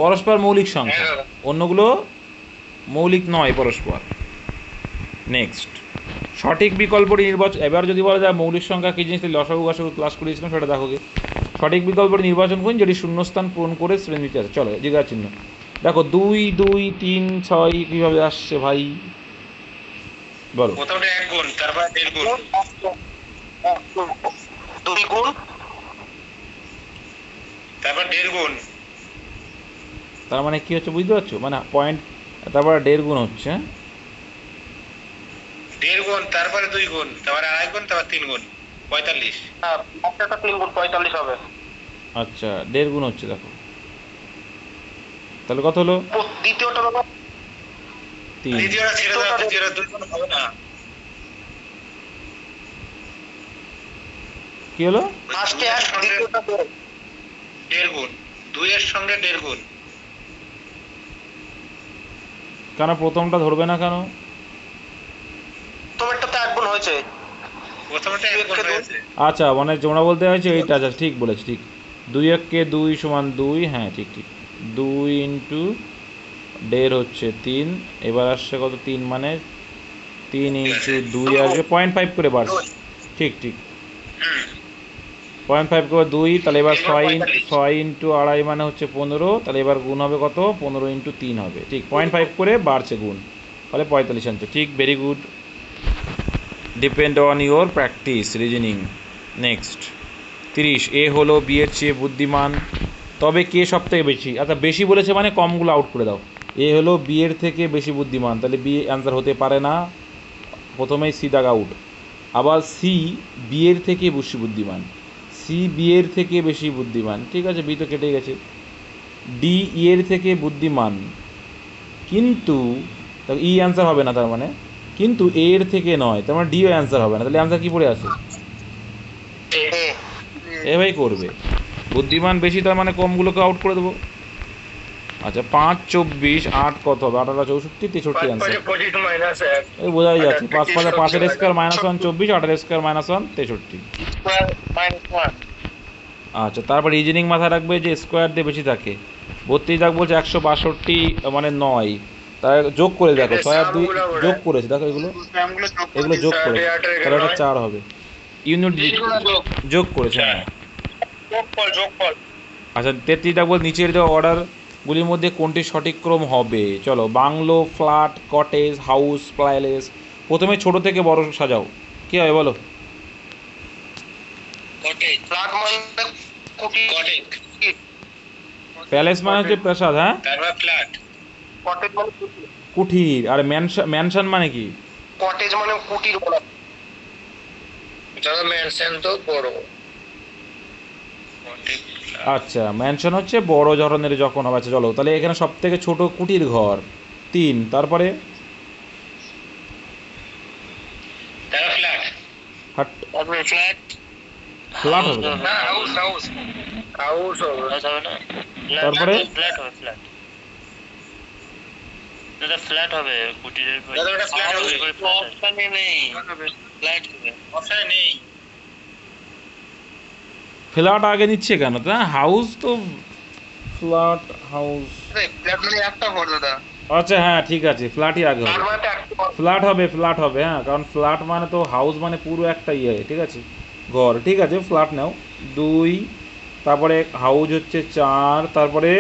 পরস্পর মৌলিক সংখ্যা, অন্যগুলো মৌলিক নয় পরস্পর। নেক্সট, সঠিক বিকল্পটি নির্বাচন। এবার যদি বলা যায় মৌলিক সংখ্যা কী জিনিস, লসাগু গসাগু ক্লাস করেছিলাম, সেটা দেখো গে। সঠিক বিকল্পটি নির্বাচন করুন যেটি শূন্যস্থান পূরণ করে শ্রেণীতে আছে। চলো জিজ্ঞাসা চিহ্ন দেখো, 2 2 3 6 কীভাবে আসছে ভাই বলো। প্রথমটা 1 গুণ, তারপর 1.5 গুণ, 2 গুণ, তারপর 1.5 গুণ, তার মানে কী হচ্ছে বুঝতে পারছো, মানে পয়েন্ট, তারপর 1.5 গুণ হচ্ছে, 1.5 গুণ, তারপরে 2 গুণ, তারপরে 2.5 গুণ, তারপর 3 গুণ, 45। হ্যাঁ, একটা 3 গুণ 45 হবে। আচ্ছা 1.5 গুণ হচ্ছে দেখো, তাহলে কত হলো? দ্বিতীয়টা বাবা 3। দ্বিতীয়টা ছেড়ে দাও, দ্বিতীয়টা 2 গুণ হবে না। কি হলো? ফার্স্টে 1, দ্বিতীয়টা 1.5 গুণ, 2 এর সঙ্গে 1.5 গুণ। কেন প্রথমটা ধরবে না কেন? তোমারটাতে 1 গুণ হয়েছে। প্রথমটা 1 গুণ হয়েছে। আচ্ছা মানে তোমরা বলতে চাইছো এইটা, আচ্ছা ঠিক বলেছি, ঠিক। 2 1 2 সমান 2, হ্যাঁ ঠিক ঠিক। 2 ইন্টু 1.5 হচ্ছে 3, এবার আসছে কত, 3 মানে 3 ইন্টু 2 আসবে 0.5 করে বাড়ছে, ঠিক ঠিক 0.5 করে 2, তাহলে এবার 6 ইন্টু 2.5 মানে হচ্ছে 15, তাহলে এবার গুণ হবে কত, 15 ইন্টু 3 হবে, ঠিক 0.5 করে বাড়ছে গুণ, তাহলে 45 আনছে, ঠিক, very good. Depend on your practice reasoning. Next 30, এ হলো বি এর চেয়ে বুদ্ধিমান, তবে কে সব থেকে বেশি। আচ্ছা বেশি বলেছে মানে কমগুলো আউট করে দাও। এ হলো বি এর থেকে বেশি বুদ্ধিমান, তাহলে বি অ্যান্সার হতে পারে না, প্রথমেই সি দাগ আউট। আবার সি বি এর থেকে বেশি বুদ্ধিমান, সি বি এর থেকে বেশি বুদ্ধিমান, ঠিক আছে, বি তো কেটে গেছে। ডি ই এর থেকে বুদ্ধিমান, কিন্তু ই অ্যান্সার হবে না, তার মানে কিন্তু এ এর থেকে নয়, তার মানে ডিও অ্যান্সার হবে না, তাহলে অ্যান্সার কী পড়ে আছে? এ ভাই করবে, বুদ্ধিমান বেশি তার মানে কমগুলোকে আউট করে দেবো। আচ্ছা 5 24 8 কত হবে, 8 64 63 অ্যান্সার, এই বোঝাই যাচ্ছে, 5 5 5 এর স্কোয়ার -1 24, 8 এর স্কোয়ার -1 63। আচ্ছা তারপর রিজনিং মাথায় রাখবে যে স্কোয়ার দিয়ে বেশি থাকে। 32 দাগ বলছে 162 মানে 9, তার যোগ করে দেখো, 6 আর 2 যোগ করেছে দেখো, এগুলো যোগ করেছে, তাহলে এটা 4 হবে, ইউনিট যোগ করেছে, হ্যাঁ। আচ্ছা 33 দাগ বল নিচের যে অর্ডারগুলির মধ্যে কোনটি সঠিক ক্রম হবে। চলো, bungalow, flat, cottage, house, palace. প্রথমে ছোট থেকে বড় সাজাও, কি হবে বলো? ফ্ল্যাট মানে কুটি, প্যালেস মানে হচ্ছে প্রাসাদ, হ্যাঁ, তারপর ফ্ল্যাট, কটেজ মানে কুটি, কুঠির। আর ম্যানশন মানে কি? কটেজ মানে কুটির বলা। যারা মেনশন তো বড়। আচ্ছা ম্যানশন হচ্ছে বড় ধরনের যখন হবে। আচ্ছা চলো, তাহলে এখানে সব থেকে ছোট কুটির ঘর 3, তারপরে তারপর ফ্ল্যাট, হাট তারপরে ফ্ল্যাট, ফ্ল্যাট হবে না? না হাউস, হাউস, হাউস হবে। হবে না, তারপরে ফ্ল্যাট হবে, ফ্ল্যাট, দাদা ফ্ল্যাট হবে, কুটিরের দাদা ওটা ফ্ল্যাট হবে, অপশনে নেই, ফ্ল্যাট হবে, অপশনে নেই। ফ্ল্যাট আগে নিচ্ছে কেন? তা হাউস তো ফ্ল্যাট হাউস, ফ্ল্যাট মানে একটা ঘর দাদা। আচ্ছা হ্যাঁ ঠিক আছে, ফ্ল্যাটই আগে ফ্ল্যাট হবে, মানে তো একটা ফ্ল্যাট হবে, হ্যাঁ, কারণ ফ্ল্যাট মানে তো হাউস মানে পুরো একটা ইয়ে, ঠিক আছে, ঘর, ঠিক আছে, ফ্ল্যাট নাও 2, তারপরে হাউস হচ্ছে 4, তারপরে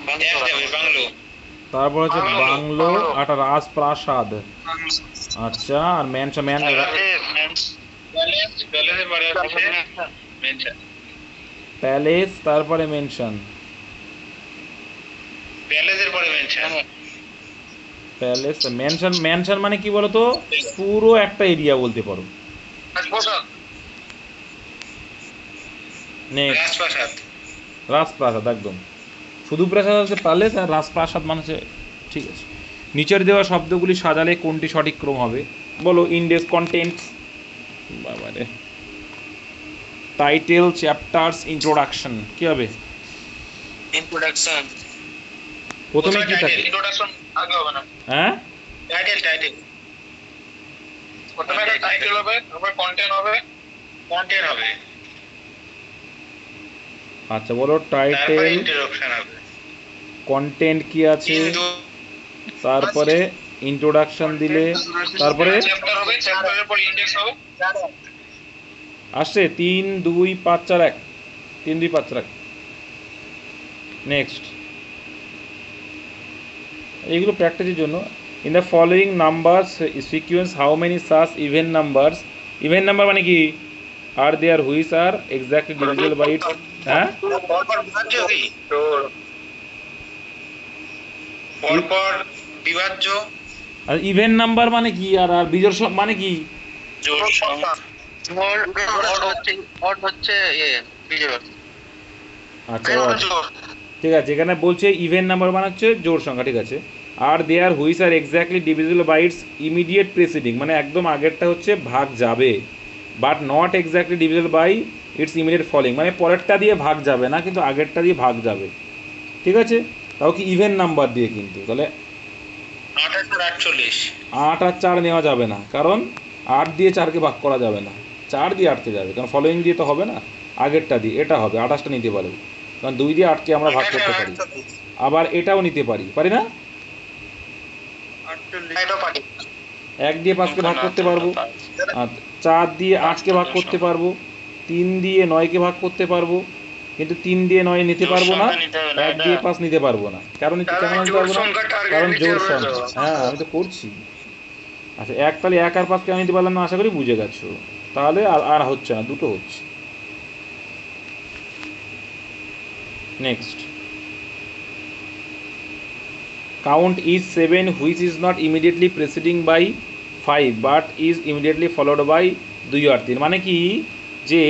বাংলো, তারপর হচ্ছে বাংলো, একটা রাজপ্রাসাদ, আচ্ছা, আর প্যালেস, প্যালেসের পরে আছে মেনশন, প্যালেস, তারপরে মেনশন, প্যালেসের পরে মেনশন, প্যালেস ম্যানশন মানে কি বলতো, পুরো একটা এরিয়া বলতে পারো। নেক্সট রাজপ্রাসাদ, রাজপ্রাসাদ, একদম, শুধু প্রাসাদ হচ্ছে প্যালেস, আর রাজপ্রাসাদ মানে হচ্ছে, ঠিক আছে। নিচের দেওয়া শব্দগুলি সাজালে কোনটি সঠিক ক্রম হবে বলো। ইন্ডেক্স, কন্টেন্টস, বাবারে, টাইটেল, চ্যাপ্টার্স, ইন্ট্রোডাকশন, কি হবে? ইন্ট্রোডাকশন, প্রথমে কি থাকে? ইন্ট্রোডাকশন আগে হবে না, হ্যাঁ টাইটেল, প্রথমে একটা টাইটেল হবে, তারপর কন্টেন্ট হবে, আচ্ছা বলো তারপরে টাইটেল, ইন্টারপ্শন হবে। কন্টেন্ট কি আছে, 3 2 তারপরে ইন্ট্রোডাকশন দিলে, তারপরে চ্যাপ্টার হবে, চ্যাপ্টারের পর ইন্ডেক্স হবে। আসছে 3 2 5 4 1, 3 2 5 4 1। নেক্সট, এইগুলো প্র্যাকটিসের জন্য। In the following numbers sequence how many such even numbers, even number মানে কি, are there which are exactly divisible by its, হ্যাঁ পরপর বিভাজ্য কি? পরপর বিভাজ্য। আর ইভেন নাম্বার মানে কি, আর আর বিজোড় মানে কি, জোর সংখ্যা। অড হচ্ছে বিজোড়। আচ্ছা ঠিক আছে, এখানে বলছে ইভেন নাম্বার মানে হচ্ছে জোড় সংখ্যা, ঠিক আছে। Are there which are exactly divisible by its immediate preceding, মানে একদম আগেরটা হচ্ছে ভাগ যাবে, but not exactly divisible by its immediate following, মানে পরেরটা দিয়ে ভাগ যাবে না কিন্তু আগেরটা দিয়ে ভাগ যাবে, ঠিক আছে। তাও কি ইভেন নাম্বার দিয়ে, কিন্তু তাহলে 8 আর 4 48। 8 আর 4 নেওয়া যাবে না, কারণ 8 দিয়ে 4কে ভাগ করা যাবে না, 4 দিয়ে 8কে যাবে, কারণ ফলোইং দিয়ে তো হবে না, আগেরটা দিয়ে এটা হবে, 28টা নিতে পারবো, কারণ 2 দিয়ে 8কে আমরা ভাগ করতে পারি, আবার এটাও নিতে পারি, পারি না, 1 দিয়ে 5কে ভাগ করতে পারবো, আর 4 দিয়ে 8কে ভাগ করতে পারবো, 3 দিয়ে 9কে ভাগ করতে পারবো, কিন্তু 3 দিয়ে 9 নিতে পারবো না, 1 দিয়ে 5 নিতে পারবো না, কারণ কেন নিতে পারবো না, কারণ জোড় সংখ্যা, হ্যাঁ আমি তো করছি। আচ্ছা তাহলে 1 আর 5কে আমি নিতে পারলাম না, আশা করি বুঝে গেছো, তাহলে আর হচ্ছে না, দুটো হচ্ছে। Next, count is 7 which is not immediately preceding by 5 but is immediately followed by 2 আর 3, মানে কি যে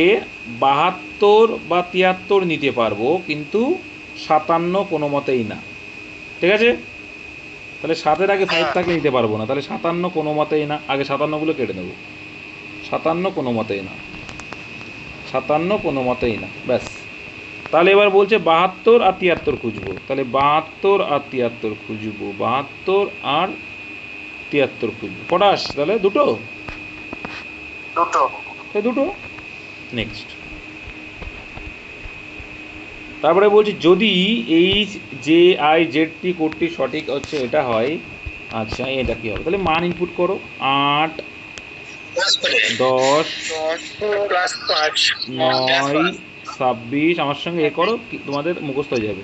72 বা 73 নিতে পারবো কিন্তু 57 কোনো মতেই না, ঠিক আছে। তাহলে 7-এর আগে 5 থাকলে নিতে পারবো না, তাহলে 57 কোনো মতেই না, আগে 57গুলো কেটে নেবো, 57 কোনো মতেই না, 57 কোনো মতেই না, ব্যাস। তাহলে এবার বলছে 72 আর 73 খুঁজবো, তাহলে 72 আর 73 খুঁজবো, 72 আর 73 খুঁজবো, কটা আসছে তাহলে, দুটো, দুটো। নেক্সট, তারপরে বলছি যদি এইচ জে আই জেড টি কোডটি সঠিক হচ্ছে এটা হয়, আচ্ছা এটা কি হবে, তাহলে মান ইনপুট করো, 8 10 9 26, আমার সঙ্গে এ করো, তোমাদের মুখস্থ হয়ে যাবে,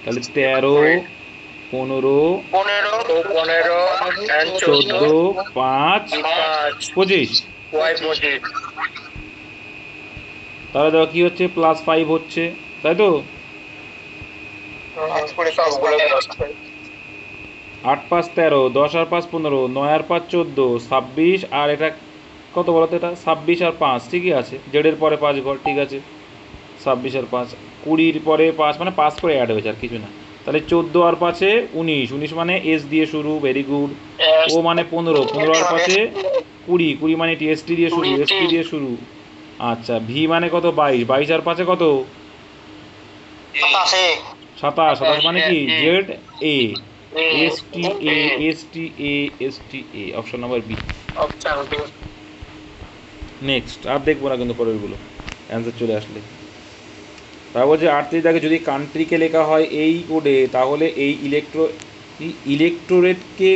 তাহলে 13 15 14 5 25, তাহলে দেখো কি হচ্ছে, +5 হচ্ছে, তাই তো, 8 5 13, 10 আর 5 15, 9 আর 5 14, 26, আর এটা কত বলো তো, এটা 26 আর 5, ঠিকই আছে, জেডের পরে 5 ঘর, ঠিক আছে, 26 আর 5, 20-র পরে 5, মানে 5 করে অ্যাড হয়েছে আর কিছু না, তাহলে 14 আর 5-এ 19, 19 মানে এস দিয়ে শুরু, ভেরি গুড, ও মানে 15, 15 আর 5-এ 20, 20 মানে টিএসটি দিয়ে শুরু, এসটি দিয়ে শুরু, আচ্ছা ভি মানে কত, 22, 22 আর 5-এ কত, 27, 27 মানে কি জেড এ, এসটি এ, এসটি এ, এসটি এ, অপশন নাম্বার বি। নেক্সট, আর দেখবো না কিন্তু পরেরগুলো, অ্যান্সার চলে আসলে। তারপর যে 38 দাগে যদি কান্ট্রিকে লেখা হয় এই কোডে, তাহলে এই ইলেকটোরেটকে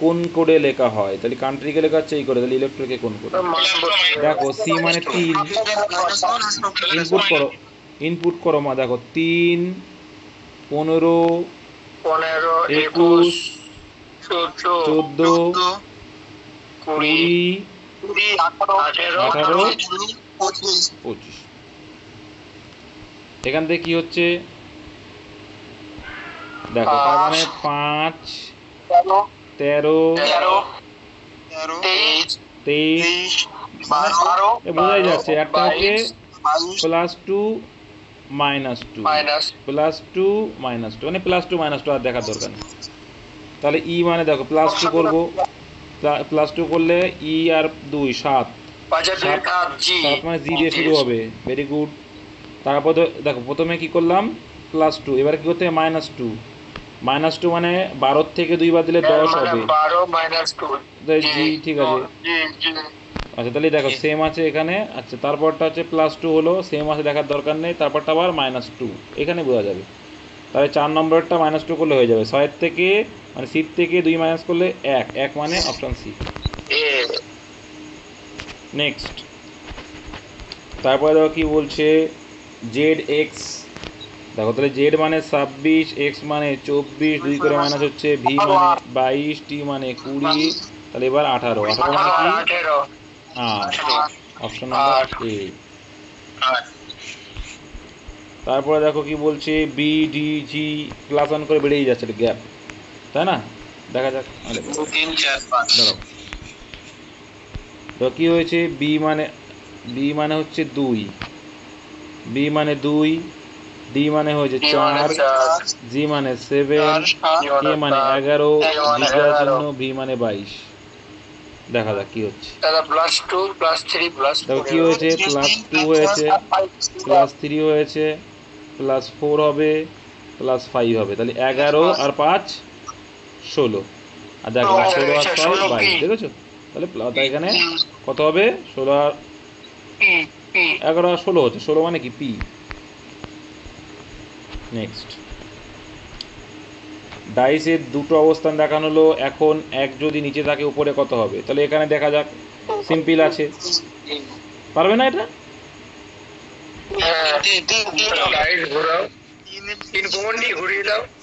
কোন কোডে লেখা হয়, তাহলে কান্ট্রিকে লেখা হচ্ছে এই কোডে, তাহলে ইলেকটোরেটকে কোন কোডে, দেখো সি মানে 3, ইনপুট করো মা, দেখো 3 15 21 14 20 18 25, এখান থেকে কি হচ্ছে দেখো, তার মানে 5 13 23, বোঝাই যাচ্ছে, একটা হচ্ছে +2 -2 +2 -2, মানে +2 -2 আর দেখার দরকার নেই। তাহলে ই মানে দেখো +2 করবো, +2 করলে ই আর 2 7, 7 মানে জি দিয়ে শুরু হবে, ভেরি গুড। তারপর দেখো প্রথমে কি করলাম, +2, এবারে কি করতে হবে, -2, -2 মানে 12 থেকে 2 বাদ দিলে 10 হবে, জি ঠিক আছে, আচ্ছা তাহলে দেখো সেম আছে এখানে। আচ্ছা তারপরটা হচ্ছে +2 হলো, সেম আছে দেখার দরকার নেই। তারপরটা আবার -2, এখানে বোঝা যাবে। তাহলে 4 নম্বরটা -2 করলে হয়ে যাবে। 6 থেকে মানে সিট থেকে 2 মাইনাস করলে 1, 1 মানে অপশান সি। নেক্সট, তারপরে দেখো কি বলছে, জেড এক্স। দেখো তাহলে জেড মানে 26, এক্স মানে 24, 2 করে মাইনাস হচ্ছে, ভি মানে 22, টি মানে 20, তাহলে এবার 18, 18 মানে কি 8, অপশন নাম্বার এ। তারপরে দেখো কি বলছে, বি ডি জি +1 করে বেড়েই যাচ্ছে, এটা গ্যাপ, তাই না? দেখা যাক। 3 4 5 দাঁড়াও, তো কি হয়েছে, বি মানে হচ্ছে 2, বি মানে 2, ডি মানে হয়েছে 4, জি মানে 7, কে মানে 11, জিজ্ঞাসার জন্য ভি মানে 22। দেখা যাক কি হচ্ছে। +2 +3 দেখো কি হয়েছে, +2 হয়েছে, +3 হয়েছে, +4 হবে, +5 হবে, তাহলে 11 আর 5 16। আর দেখো 16 আর 6 22, দেখেছো? তাহলে এখানে কত হবে, 16 আর 11 আর 16 হচ্ছে, 16 মানে কি পি। নেক্সট, ডাইসের দুটো অবস্থান দেখানো হলো, এখন এক যদি নিচে থাকে উপরে কত হবে, তাহলে এখানে দেখা যাক, সিম্পল আছে, পারবে না এটা?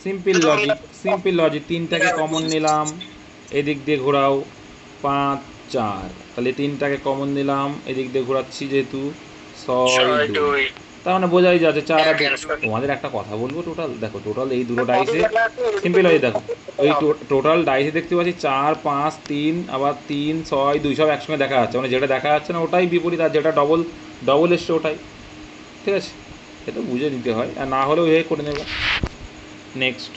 সিম্পল লজিক, 3টাকে কমন নিলাম, এদিক দিয়ে ঘোরাও, 5 4, তাহলে 3টাকে কমন নিলাম, এদিক দিয়ে ঘোরাচ্ছি যেহেতু, 6 2, তার মানে বোঝাই যাচ্ছে 4 আর 2। তোমাদের একটা কথা বলবো, টোটাল দেখো, টোটাল এই দুটো ডাইসে সিম্পল লজিক দেখো, ওই টোটাল ডাইসে দেখতে পাচ্ছি 4 5 3, আবার 3 6 2 সব একসঙ্গে দেখা যাচ্ছে, মানে যেটা দেখা যাচ্ছে না ওটাই বিপরীত, আর যেটা ডবল এসছে ওটাই, ঠিক আছে? এটা বুঝে নিতে হয়, আর না হলে ওইভাবে করে নেবে। নেক্সট,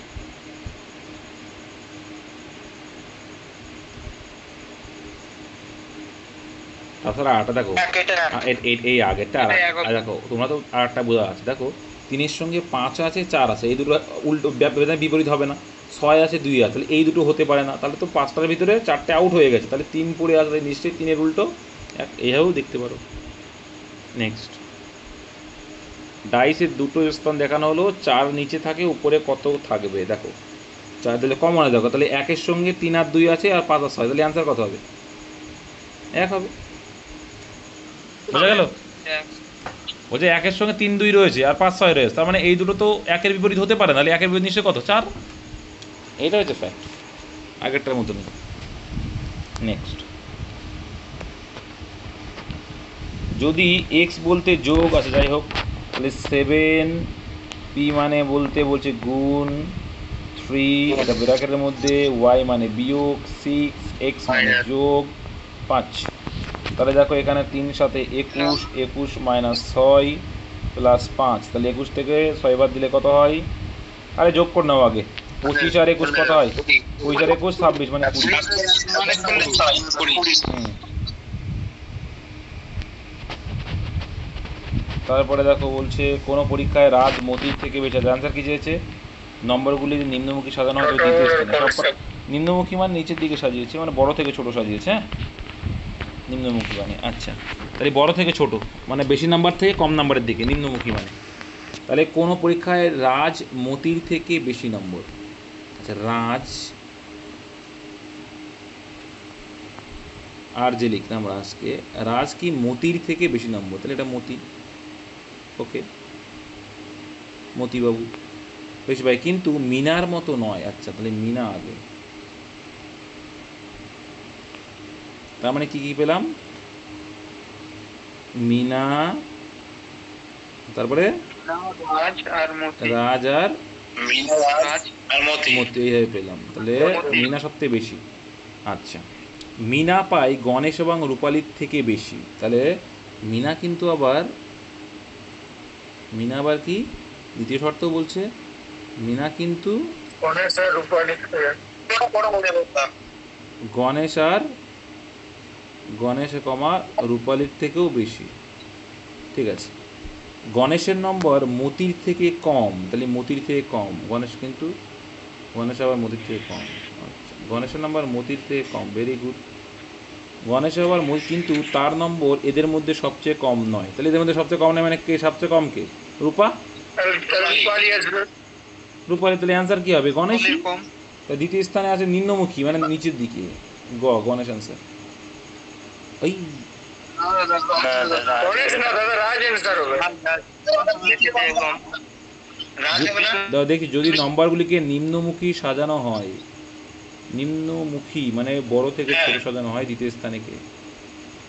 তাছাড়া আরটা দেখো, এই আগেরটা আর দেখো, তোমরা তো আরটা বোঝা আছে, দেখো 3-এর সঙ্গে 5 আছে, 4 আছে, এই দুটো উল্টো বিপরীত হবে না, 6 আছে 2 আছে, তাহলে এই দুটো হতে পারে না, তাহলে তো 5টার ভিতরে 4টে আউট হয়ে গেছে, তাহলে 3 পড়ে আসলে নিশ্চয়ই 3-এর উল্টো 1, এইভাবেও দেখতে পারো। নেক্সট, ডাইসের দুটো স্থান দেখানো হলো, 4 নিচে থাকে, উপরে কত থাকবে দেখো, 4 দিলে কমন হয়, দেখো তাহলে 1-এর সঙ্গে 3 আর 2 আছে, আর 5 আর 6, তাহলে অ্যান্সার কত হবে, 1 হবে। বোঝা গেল? বলছে 1-এর সঙ্গে 3 2 রয়েছে, আর 5 6 রয়েছে, তার মানে এই দুটো তো 1-এর বিপরীত হতে পারে না, তাহলে 1-এর বিপরীত নিশ্চয়ই কত, 4। এইটা হচ্ছে ফ্যাক্ট, আগেরটার মতনই। নেক্সট, যদি এক্স বলতে যোগ আছে, যাই হোক, তাহলে 7, পি মানে বলতে বলছে গুণ, 3 এটা ব্র্যাকেটের মধ্যে, ওয়াই মানে বিয়োগ, 6 এক্স মানে যোগ 5। তাহলে দেখো এখানে 3 সাথে 21, 21 - 6 + 5, তাহলে 21 থেকে 6 বাদ দিলে কত হয়, আরে যোগ করে নাও আগে, 25 আর 21 কত হয়, 25 আর 21 26 মানে 20। তারপরে দেখো বলছে, কোনো পরীক্ষায় রাজ মতির থেকে বেশি আছে, আনসার কি চেয়েছে, নম্বরগুলি নিম্নমুখী সাজানো হতো দ্বিতীয় স্থানে, সব নিম্নমুখী মানে নিচের দিকে সাজিয়েছে, মানে বড় থেকে ছোট সাজিয়েছে, হ্যাঁ নিম্নমুখী মানে, আচ্ছা তাহলে বড় থেকে ছোট মানে বেশি নাম্বার থেকে কম নাম্বারের দিকে নিম্নমুখী মানে, তাহলে কোনো পরীক্ষায় রাজ মতির থেকে বেশি নম্বর। আচ্ছা রাজ, আর যে লিখলাম রাজকে, রাজ কি মতির থেকে বেশি নম্বর, তাহলে এটা মতি, ওকে মতিবাবু বেশ ভাই, কিন্তু মিনার মতো নয়। আচ্ছা তাহলে মিনা আগে, তার মানে কি কি পেলাম, মিনা, তারপরে রাজ আর মতি, এইভাবে পেলাম, তাহলে মিনা সবথেকে বেশি। আচ্ছা, মিনা পাই গণেশ এবং রূপালীর থেকে বেশি, তাহলে মিনা কিন্তু আবার, মিনা আবার কি দ্বিতীয় শর্ত বলছে, মিনা কিন্তু গণেশ কমা রূপালীর থেকেও বেশি, ঠিক আছে। গণেশের নম্বর মতির থেকে কম, তাহলে মতির থেকে কম, গণেশ কিন্তু, গণেশ আবার মতির থেকে কম, আচ্ছা গণেশের নম্বর মতির থেকে কম, ভেরি গুড। গণেশের আবার কিন্তু তার নম্বর এদের মধ্যে সবচেয়ে কম নয়। তাহলে এদের মধ্যে সবচেয়ে কম নয় মানে কে সবচেয়ে কম? কে? রূপা। রূপালী আসবে। রূপালী। তাহলে অ্যান্সার কি হবে? গণেশই। কম। দ্বিতীয় স্থানে আছে নিম্নমুখী মানে নিচের দিকে, গণেশ অ্যান্সার। এই গণেশ না দাদা, রাজ অ্যান্সার হবে। রাজ হবে না? দেখি যদি নম্বরগুলিকে নিম্নমুখী সাজানো হয়, নিম্নমুখী মানে বড় থেকে ছোট সাজানো হয়, দ্বিতীয় স্থানে কে?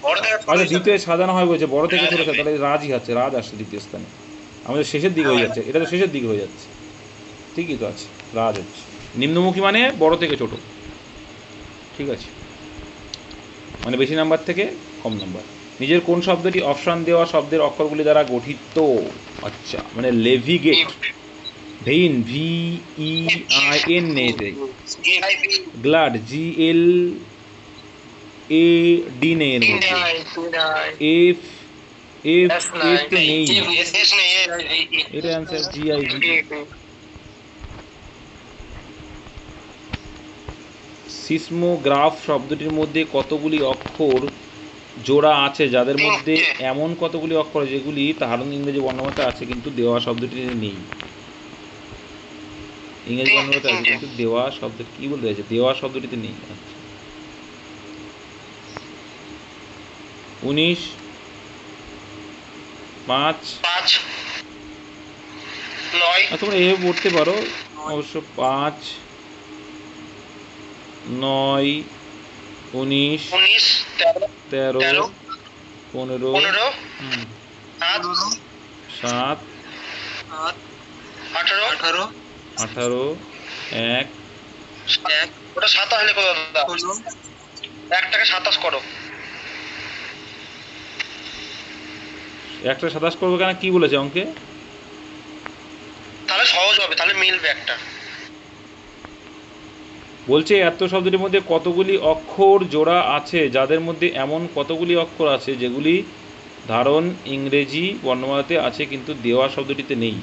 বড় থেকে ছোট আচ্ছা হিসাবে। দ্বিতীয় সাজানো হয় বলছে, বড় থেকে রাজ ছোট, হবে। তাহলে রাজই আছে, রাজ আসছে দ্বিতীয় স্থানে। আমাদের শেষের দিকে হয়ে যাচ্ছে, এটা তো শেষের দিকে হয়ে যাচ্ছে। ঠিকই তো আছে, রাজ হচ্ছে নিম্নমুখী মানে বড় থেকে ছোট। ঠিক আছে, মানে বেশি নাম্বার থেকে কম নাম্বার। নিজের কোন শব্দটি অপশন দেওয়া শব্দের অক্ষরগুলি দ্বারা গঠিত? আচ্ছা মানে লেভিগেট, ভেইন VEIN নেই, গ্লাড GLAD নেই, এর মধ্যে এফ তো নেই, শেষ নেই এটা অ্যান্সার GIV। সিসমোগ্রাফ শব্দটির মধ্যে কতগুলি অক্ষর জোড়া আছে যাদের মধ্যে এমন কতগুলি অক্ষর যেগুলি ধারণ ইংরেজি বর্ণমালাতে আছে কিন্তু দেওয়া শব্দটিতে নেই? ইংরেজি বর্ণমালাতে আছে কিন্তু দেওয়া শব্দ কি বলতে চাইছে? দেওয়া শব্দটিতে নেই। আচ্ছা 19 5 5 9 তোমরা এভাবে পড়তে পারো অবশ্য। 5 9 19 13 15 7 18 18 1 ওটা 27 লিখো দাদা। 1 টাকে 27 করো। একটা 27 করবো কেন? কি বলেছে অঙ্কে? তাহলে সহজ হবে, তাহলে মিলবে একটা। বলছে এত শব্দটির মধ্যে কতগুলি অক্ষর জোড়া আছে যাদের মধ্যে এমন কতগুলি অক্ষর আছে যেগুলি ধারণ ইংরেজি বর্ণমালাতে আছে কিন্তু দেওয়া শব্দটিতে নেই।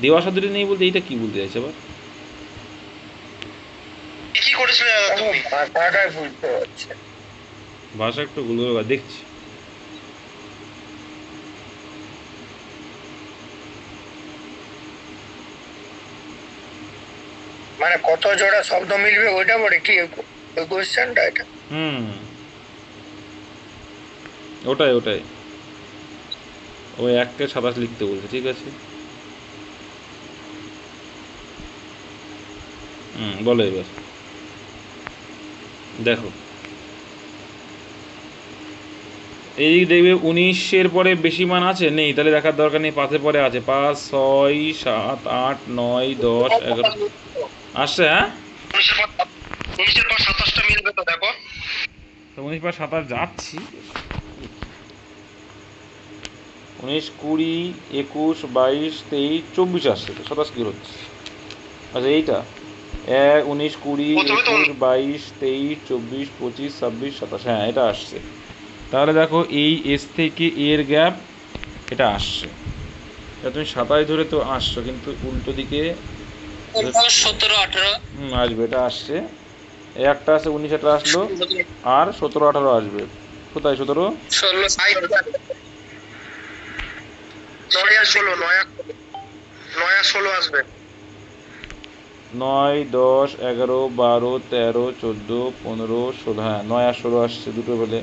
দেওয়া শব্দটি নেই বলতে এইটা কি বলতে চাইছে আবার? কি করেছিলে তুমি? ভাষাটাই বুঝতে পারছি। ভাষা একটু গুলো দেখছি। মানে কত জোড়া শব্দ মিলবে ওইটা বলে কি ওই কোশ্চেনটা? এটা ওটাই ওই 1কে 27 লিখতে বলছে। ঠিক আছে বলো এবার। দেখো এইদিকে দেখবে 19-এর পরে বেশি মান আছে নেই, তাহলে দেখার দরকার নেই। 5-এর পরে আছে, 5 6 7 8 9 10 11 আসছে। হ্যাঁ 19 এর পর 27টা মিলবে তো দেখো। 19 পর 27 যাচ্ছি। 19 20 21 22 23 24 আসছে, তো 27 কি হচ্ছে? আচ্ছা এইটা 19 20 21 22 23 24 25 26 27, হ্যাঁ এটা আসছে। তাহলে দেখো এই এস থেকে এর গ্যাপ এটা আসছে, তুমি 27 ধরে তো আসছো কিন্তু উল্টো দিকে 17 18 আসবে, এটা আসছে। এই একটা আছে 19 এটা আসলো, আর 17 18 আসবে। কোথায় 17 16 9 আর 16 9 আর 16 আসবে। 9 10 11 12 13 14 15 16, হ্যাঁ 9 আর 16 আসছে দুটো বলে।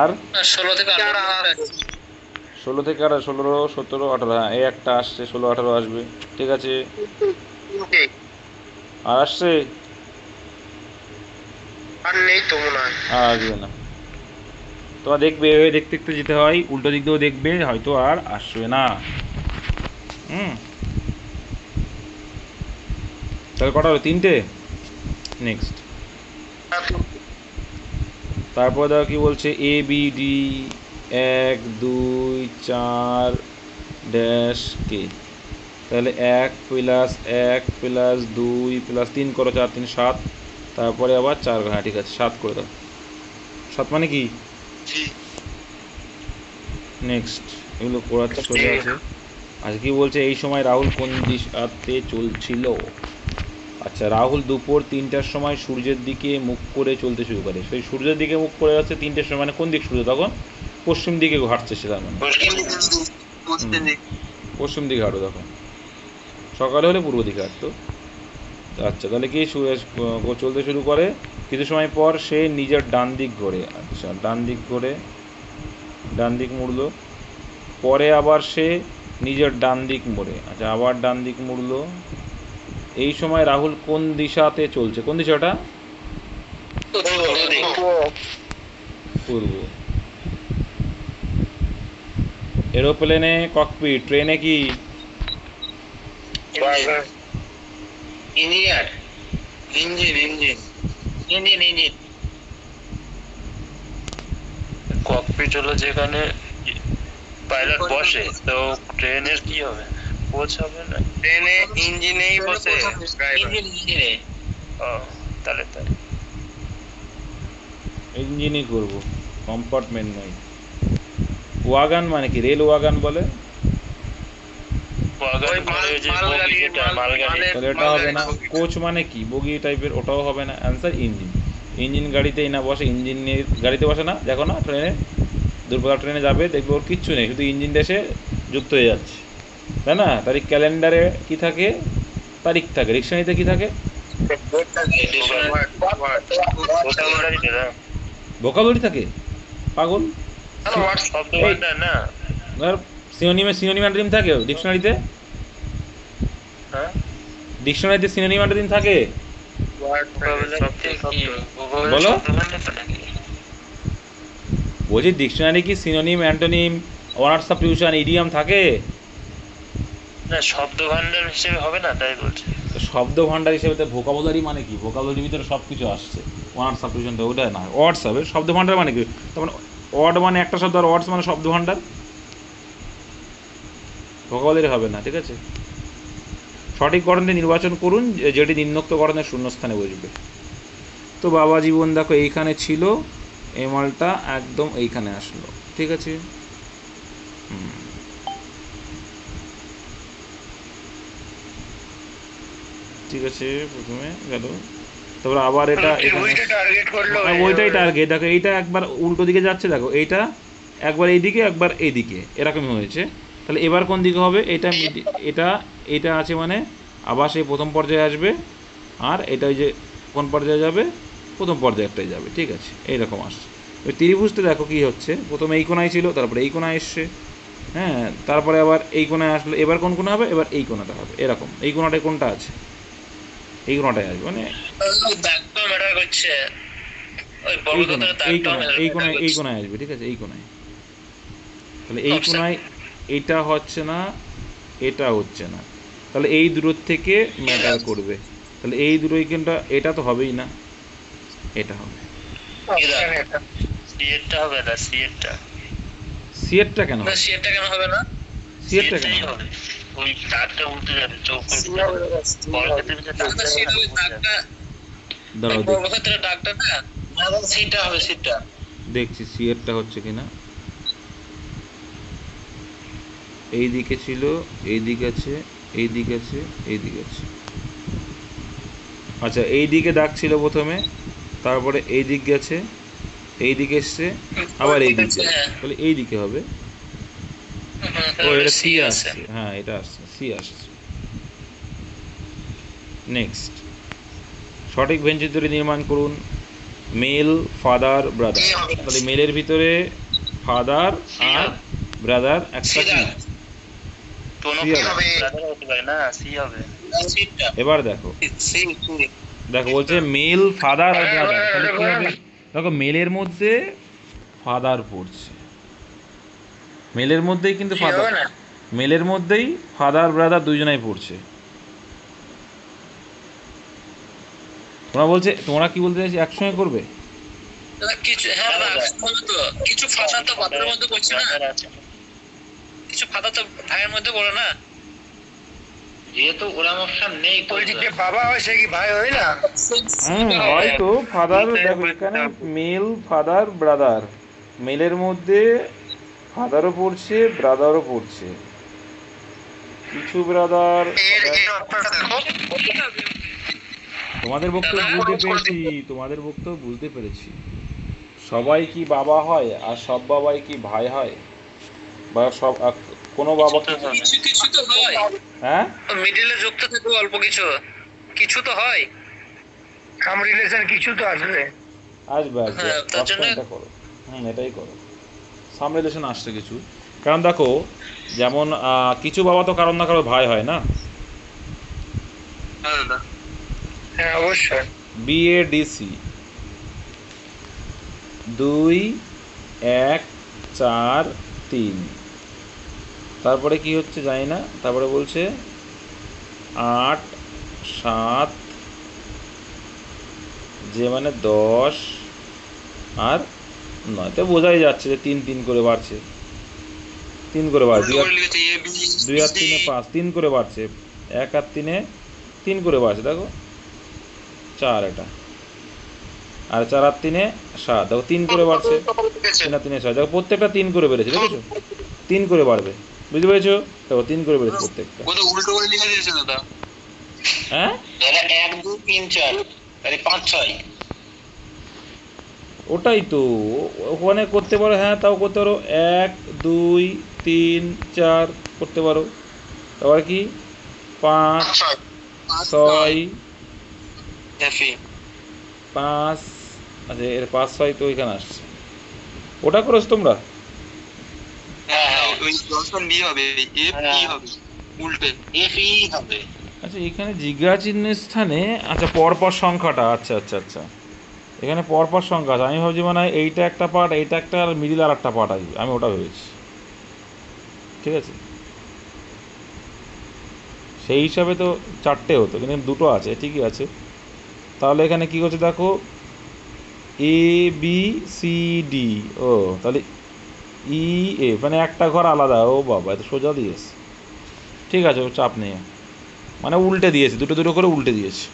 আর 16 থেকে 16 থেকে আর 16 17 18, হ্যাঁ এই একটা আসছে, 16 18 আসবে। ঠিক আছে আর আসছে আর নেই তো মনে হয়, আর আসবে না। তোমরা দেখবে দেখতে দেখতে যেতে হয়, উল্টো দিক দিয়েও দেখবে হয়তো আর আসবে না। তাহলে কটা হলো? 3টে। নেক্সট তারপর দেখো কি বলছে, ABD 1 2 4 ড্যাশ কে। তাহলে 1 প্লাস 1 প্লাস 2 প্লাস 3 করো, 4 3 7, তারপরে আবার 4, হ্যাঁ ঠিক আছে 7 করে দাও। 7 মানে কি? নেক্সট এগুলো করাতে চলে আসে। আচ্ছা কি বলছে, এই সময় রাহুল কোন দিশাতে চলছিল? আচ্ছা, রাহুল দুপুর 3টার সময় সূর্যের দিকে মুখ করে চলতে শুরু করে। সেই সূর্যের দিকে মুখ করে যাচ্ছে 3টের সময়, মানে কোন দিক সূর্য তখন? পশ্চিম দিকে হাঁটছে সে, তার মানে পশ্চিম দিকে হাঁটো তখন। সকালে হলে পূর্ব দিকে হাঁটতো। আচ্ছা, তাহলে কি চলতে শুরু করে, কিছু সময় পর সে নিজের ডান দিক ঘোরে। আচ্ছা, ডান দিক মুড়লো, পরে আবার সে নিজের ডান দিক মোড়ে। আচ্ছা, আবার ডান দিক মুড়লো। এই সময় রাহুল কোন দিশাতে চলছে? কোন দিশাটা? পূর্ব। এরোপ্লেনে ককপিট, ট্রেনে কি? Engineer, engine. ককপিট হলো যেখানে পাইলট বসে, তো ট্রেনের কি হবে? কোচ হবে না? ট্রেনে ইঞ্জিনেই বসে ইঞ্জিনে ও, তাহলে তাই। ইঞ্জিনই করবো, কম্পার্টমেন্ট নয়। ওয়াগান মানে কি? রেল ওয়াগান বলে। ওয়াগন মানে ওই যে বগি, যেটা মালগাড়ি। তাহলে এটা হবে না। কোচ মানে কি? বগি টাইপের, ওটাও হবে না। Answer engine. ইঞ্জিন গাড়িতেই না বসে, ইঞ্জিনের গাড়িতে বসে না। দেখো না ট্রেনে, দুর্গাপুর ট্রেনে যাবে, দেখবে ওর কিচ্ছু নেই, শুধু ইঞ্জিনটা এসে যুক্ত হয়ে যাচ্ছে, তাই না? তারিখ ক্যালেন্ডারে কি থাকে? তারিখ থাকে। ডিকশনারিতে কি থাকে? ভোকাবুলারি থাকে। পাগল, শব্দ ভান্ডার না? সিনোনিম অ্যান্টোনিম থাকে ডিকশনারিতে। হ্যাঁ, ডিকশনারিতে সিনোনিম অ্যান্টোনিম থাকে। বলো, বলছি ডিকশনারি কি synonym antonym word substitution idiom থাকে? না, শব্দ ভান্ডার হিসেবে হবে না, তাই বলছি। তো শব্দ ভান্ডার হিসেবে তো ভোকাবুলারি মানে কি? ভোকাবুলারির ভিতরে সব কিছু আসছে। ওয়ার্ড সাবস্টিটিউশনটা ওটা না, ওয়ার্ডস হবে। শব্দ ভান্ডার মানে কি? তখন ওয়ার্ড মানে একটা শব্দ, আর ওয়ার্ডস মানে শব্দ ভান্ডার। ভোকাবুলারি হবে না, ঠিক আছে? সঠিক গঠনটি নির্বাচন করুন যেটি নিম্নোক্ত গঠনের শূন্যস্থানে বসবে। তো বাবা জীবন দেখো এইখানে ছিল, এই মালটা একদম এইখানে আসলো, ঠিক আছে? ঠিক আছে, প্রথমে গেল, তারপর আবার এটা ওইটাই টার্গেট। দেখো এইটা একবার উল্টো দিকে যাচ্ছে, দেখো এইটা একবার এইদিকে একবার এইদিকে, এরকমই হয়েছে। তাহলে এবার কোন দিকে হবে? এটা আছে মানে আবার সেই প্রথম পর্যায়ে আসবে, আর এটা ওই যে কোন পর্যায়ে যাবে? প্রথম পর্যায়ে একটাই যাবে, ঠিক আছে? এইরকম আসছে। ওই ত্রিভুজটা দেখো কী হচ্ছে, প্রথমে এই কোণায় ছিল, তারপরে এই কোণায় এসছে, হ্যাঁ, তারপরে আবার এই কোণায় আসলো। এবার কোন কোণা হবে? এবার এই কোণাটা হবে। এরকম এই কোণাটায় কোনটা আছে? এই কোণাটায় আসবে, মানে এই কোণায় আসবে, ঠিক আছে? এই কোণায়। তাহলে এই কোণায় এইটা হচ্ছে না, এটা হচ্ছে না, তাহলে এই দূরত্ব থেকে ম্যাটার করবে। তাহলে এই দুটো এইখানটা, এটা তো হবেই না, এটা হবে। সিয়েরটা কেন হবে? সিয়েরটা কেন হবে? ওই দাগটা উল্টে যাবে, চোখ দাঁড়াও দেখছি সিয়েরটা হচ্ছে কিনা। এই দিকে ছিল, এই দিক আছে, এই দিক আছে, এই দিক আছে। আচ্ছা, এই দিকে দাগ ছিল প্রথমে, তারপরে এই দিক গেছে, এই দিকে এসছে, আবার এই দিকে, তাহলে এই দিকে হবে। ও, এটা সি আসছে, হ্যাঁ এটা আসছে, সি আসছে। নেক্সট, সঠিক ভেঞ্চির তৈরি নির্মাণ করুন। Male, father, brother. তাহলে মেলের ভিতরে ফাদার আর ব্রাদার একটা কি? এবার দেখো, বলছে মেল, ফাদার আর ব্রাদার, তাহলে কি হবে? দেখো মেলের মধ্যে ফাদার পড়ছে, মেলের মধ্যেই কিন্তু ফাদার, মেলের মধ্যেই ফাদার ব্রাদার দুইজনাই পড়ছে। তোমরা বলছে, তোমরা কি বলতে চাইছি একসঙ্গে করবে? কিছু ফাঁদা তো বাথরুমের মধ্যে পড়ছে না, কিছু ফাঁদা তো ভাইয়ের মধ্যে পড়ে না, যেহেতু ওরম অপশন নেই। যে বাবা হয় সে কি ভাই হয় না? হয়তো ফাদার। দেখো এখানে মেল, ফাদার, ব্রাদার, মেলের মধ্যে ফাদারও পড়ছে, ব্রাদারও পড়ছে। কিছু ব্রাদার তোমাদের বক্তব্য দাদা, বুঝতে পেরেছি, তোমাদের বক্তব্য বুঝতে পেরেছি। সবাই কি বাবা হয় আর সব বাবাই কি ভাই হয়, বা সব কোনো বাবা কি? কিছু কিছু তো হয়, হ্যাঁ, মিডিলে যুক্ত থাকে অল্প কিছু, কিছু তো হয়। সাম রিলেশন কিছু তো আসবে। আসবে আসবে, হ্যাঁ, তার জন্য অপশন এটা করো। এটাই করো, সাম রিলেশন আসছে কিছু। কারণ দেখো, যেমন কিছু বাবা তো কারণ না কারো ভাই হয় না। হ্যাঁ দাদা। হ্যাঁ অবশ্যই। BADC 2 1 4 3, তারপরে কি হচ্ছে জানি না, তারপরে বলছে 8 7, যে মানে 10 আর 9, তো বোঝাই যাচ্ছে যে 3 3 করে বাড়ছে, 3 করে বাড়ছে, উল্টো করে লিখেছে এ বি 2 আর 3 5, 3 করে বাড়ছে, 1 আর 3 3 করে বাড়ছে, দেখো 4 এটা, আর 4 আর 3 7, দেখো 3 করে বাড়ছে, 3 আর 3 7, দেখো প্রত্যেকটা 3 করে বেড়েছে, দেখেছো? 3 করে বাড়বে, বুঝতে পেরেছো? দেখো 3 করে বেড়েছে প্রত্যেকটা। ও তো উল্টো করে লিখে দিয়েছে দাদা। হ্যাঁ, দাদা 1 2 3 4 তাহলে 5 6। ওটাই তো ওখানে করতে পারো, হ্যাঁ তাও করতে পারো, 1 2 3 4 করতে পারো, তারপর কি 5 6 এফি 5, আচ্ছা এর 5 6 তো এখানে আসছে, ওটা করেছো তোমরা? হ্যাঁ হ্যাঁ, ওই দর্শন বি হবে, এফ ই হবে উল্টে। এফ ই হবে। আচ্ছা এখানে জিজ্ঞাসা চিহ্নের স্থানে, আচ্ছা পরপর সংখ্যাটা, আচ্ছা আচ্ছা আচ্ছা, এখানে পরপর সংখ্যা আছে, আমি ভাবছি মানে এইটা একটা পার্ট, এইটা একটা, আর মিডিল আর একটা পার্ট আসবে, আমি ওটা ভেবেছি। ঠিক আছে, সেই হিসাবে তো 4টে হতো, কিন্তু 2টো আছে, ঠিকই আছে। তাহলে এখানে কী করছে দেখো, ABCD, ও তাহলে EF, মানে একটা ঘর আলাদা, ও বাবা এত সোজা দিয়েছে। ঠিক আছে, ও চাপ নেই, মানে উল্টে দিয়েছে, দুটো দুটো করে উল্টে দিয়েছে।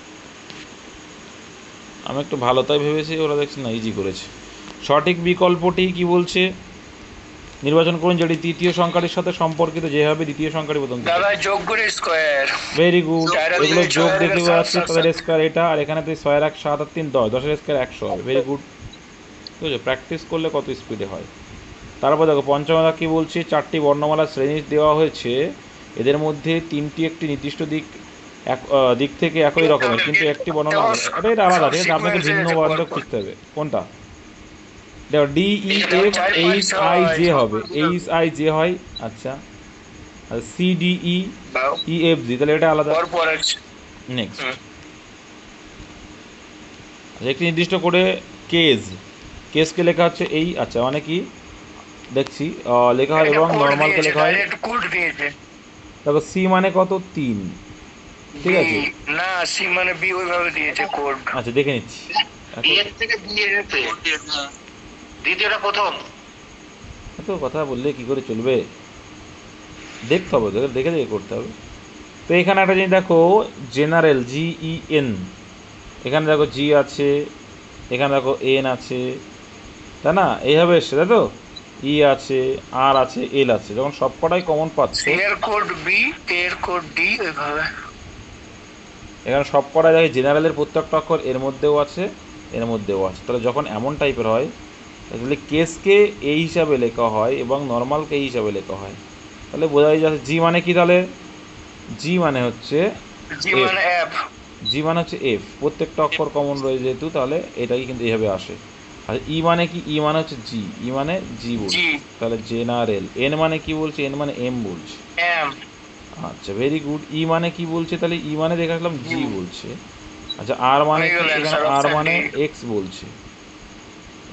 আমি একটু ভালো তাই ভেবেছি, ওরা দেখছি না ইজি করেছে। সঠিক বিকল্পটি কি বলছে, নির্বাচন করুন যেটি তৃতীয় সংখ্যাটির সাথে সম্পর্কিত, যেভাবে দ্বিতীয় সংখ্যাটি প্রথম। দাদা যোগ করে স্কোয়ার। ভেরি গুড, এগুলো যোগ দেখতে পাচ্ছি, 7, তাদের স্কোয়ার এটা, আর এখানে তুই 6 1 7 আর 3 10, 10-এর স্কোয়ার 100 হবে। ভেরি গুড, ঠিক আছে, প্র্যাকটিস করলে কত স্পিডে হয়। তারপর দেখো পঞ্চম ধাপ কী বলছে, 4টি বর্ণমালা শ্রেণী দেওয়া হয়েছে, এদের মধ্যে 3টি একটি নির্দিষ্ট দিক থেকে একই রকমের, কিন্তু একটি বর্ণমালা এটা আলাদা, ঠিক আছে, আপনাকে ভিন্ন বর্ণ খুঁজতে হবে। কোনটা? দেখো DEFHIJ হবে, HIJ হয়, আচ্ছা, আর CDEEFG, তাহলে এটা আলাদা। নেক্সট, একটি নির্দিষ্ট করে কেসকে লেখা হচ্ছে এই, আচ্ছা মানে কি দেখছি লেখা হয়, এবং নর্মালকে লেখা হয়। দেখো সি মানে কত, 3, ঠিক আছে, না সি মানে বি ওইভাবে দিয়েছে কোড। আচ্ছা দেখে নিচ্ছি, এর থেকে বি এর দ্বিতীয়টা প্রথম। এত কথা বললে কি করে চলবে, দেখতে হবে, দেখে দেখে করতে হবে। তো এখানে একটা জিনিস দেখো, জেনারেল GEN, এখানে দেখো জি আছে, এখানে দেখো এন আছে, তাই না, এইভাবে এসছে, তাই তো, ই আছে, আর আছে, এল আছে, যখন সবকটাই কমন পাচ্ছে, এর কোড বি, এর কোড ডি ওইভাবে। এখানে সবকটাই দেখে জেনারেলের প্রত্যেকটা অক্ষর এর মধ্যেও আছে, এর মধ্যেও আছে, তাহলে যখন এমন টাইপের হয় তাহলে কেসকে এই হিসাবে লেখা হয় এবং নর্মালকে এই হিসাবে লেখা হয়, তাহলে বোঝাই যাচ্ছে জি মানে কি, তাহলে জি মানে হচ্ছে এফ, প্রত্যেকটা অক্ষর কমন রয়েছে যেহেতু, তাহলে এটাই কিন্তু এইভাবে আসে। আর ই মানে কি, ই মানে হচ্ছে জি, ই মানে জি বলছে, তাহলে জেনারেল। এন মানে কি বলছে, এন মানে এম বলছে, আচ্ছা ভেরি গুড। ই মানে কি বলছে, তাহলে ই মানে দেখে আসলাম জি বলছে, আচ্ছা আর মানে কি, এখানে আর মানে এক্স বলছে,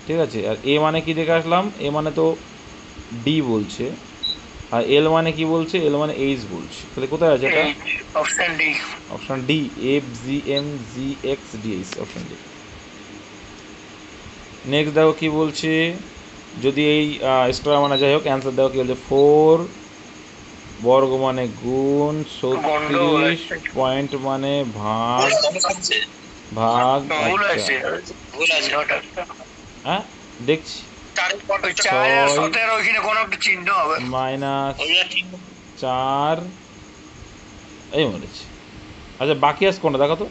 ঠিক আছে, আর এ মানে কি দেখে আসলাম, এ মানে তো ডি বলছে, আর এল মানে কি বলছে, এল মানে এইচ বলছে, তাহলে কোথায় আছে এটা, option D, FGMGXDH, option D. Next দেখো কি বলছে, যদি এই স্টার মানে যাই হোক, অ্যান্সার দেখো কি বলছে, 4 বর্গ মানে গুণ, 36 পয়েন্ট মানে ভাগ, হ্যাঁ দেখছি, -4, এই বলেছে। আচ্ছা বাকি আছে কোনটা দেখো তো,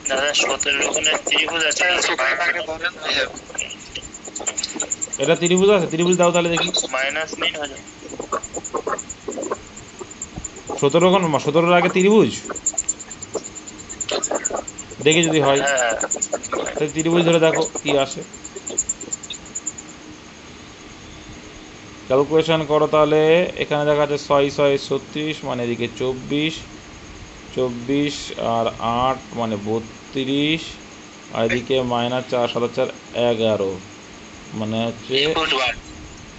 দাদা 17 ওখানে ত্রিভুজ আছে, সেখানে তাকে ধরেন হয়ে যাবে। এটা ত্রিভুজ আছে, ত্রিভুজ দাও তাহলে দেখি। মাইনাস নিন হয়ে যাবে। 17 আগে ত্রিভুজ দেখি যদি হয়, হ্যাঁ তাহলে ত্রিভুজ ধরে দেখো কি আসে, ক্যালকুলেশন করো। তাহলে এখানে দেখা যাচ্ছে 6 6 36, মানে এদিকে 24, 24 আর 8 মানে 32, আর এদিকে -4 7 4 11, মানে হচ্ছে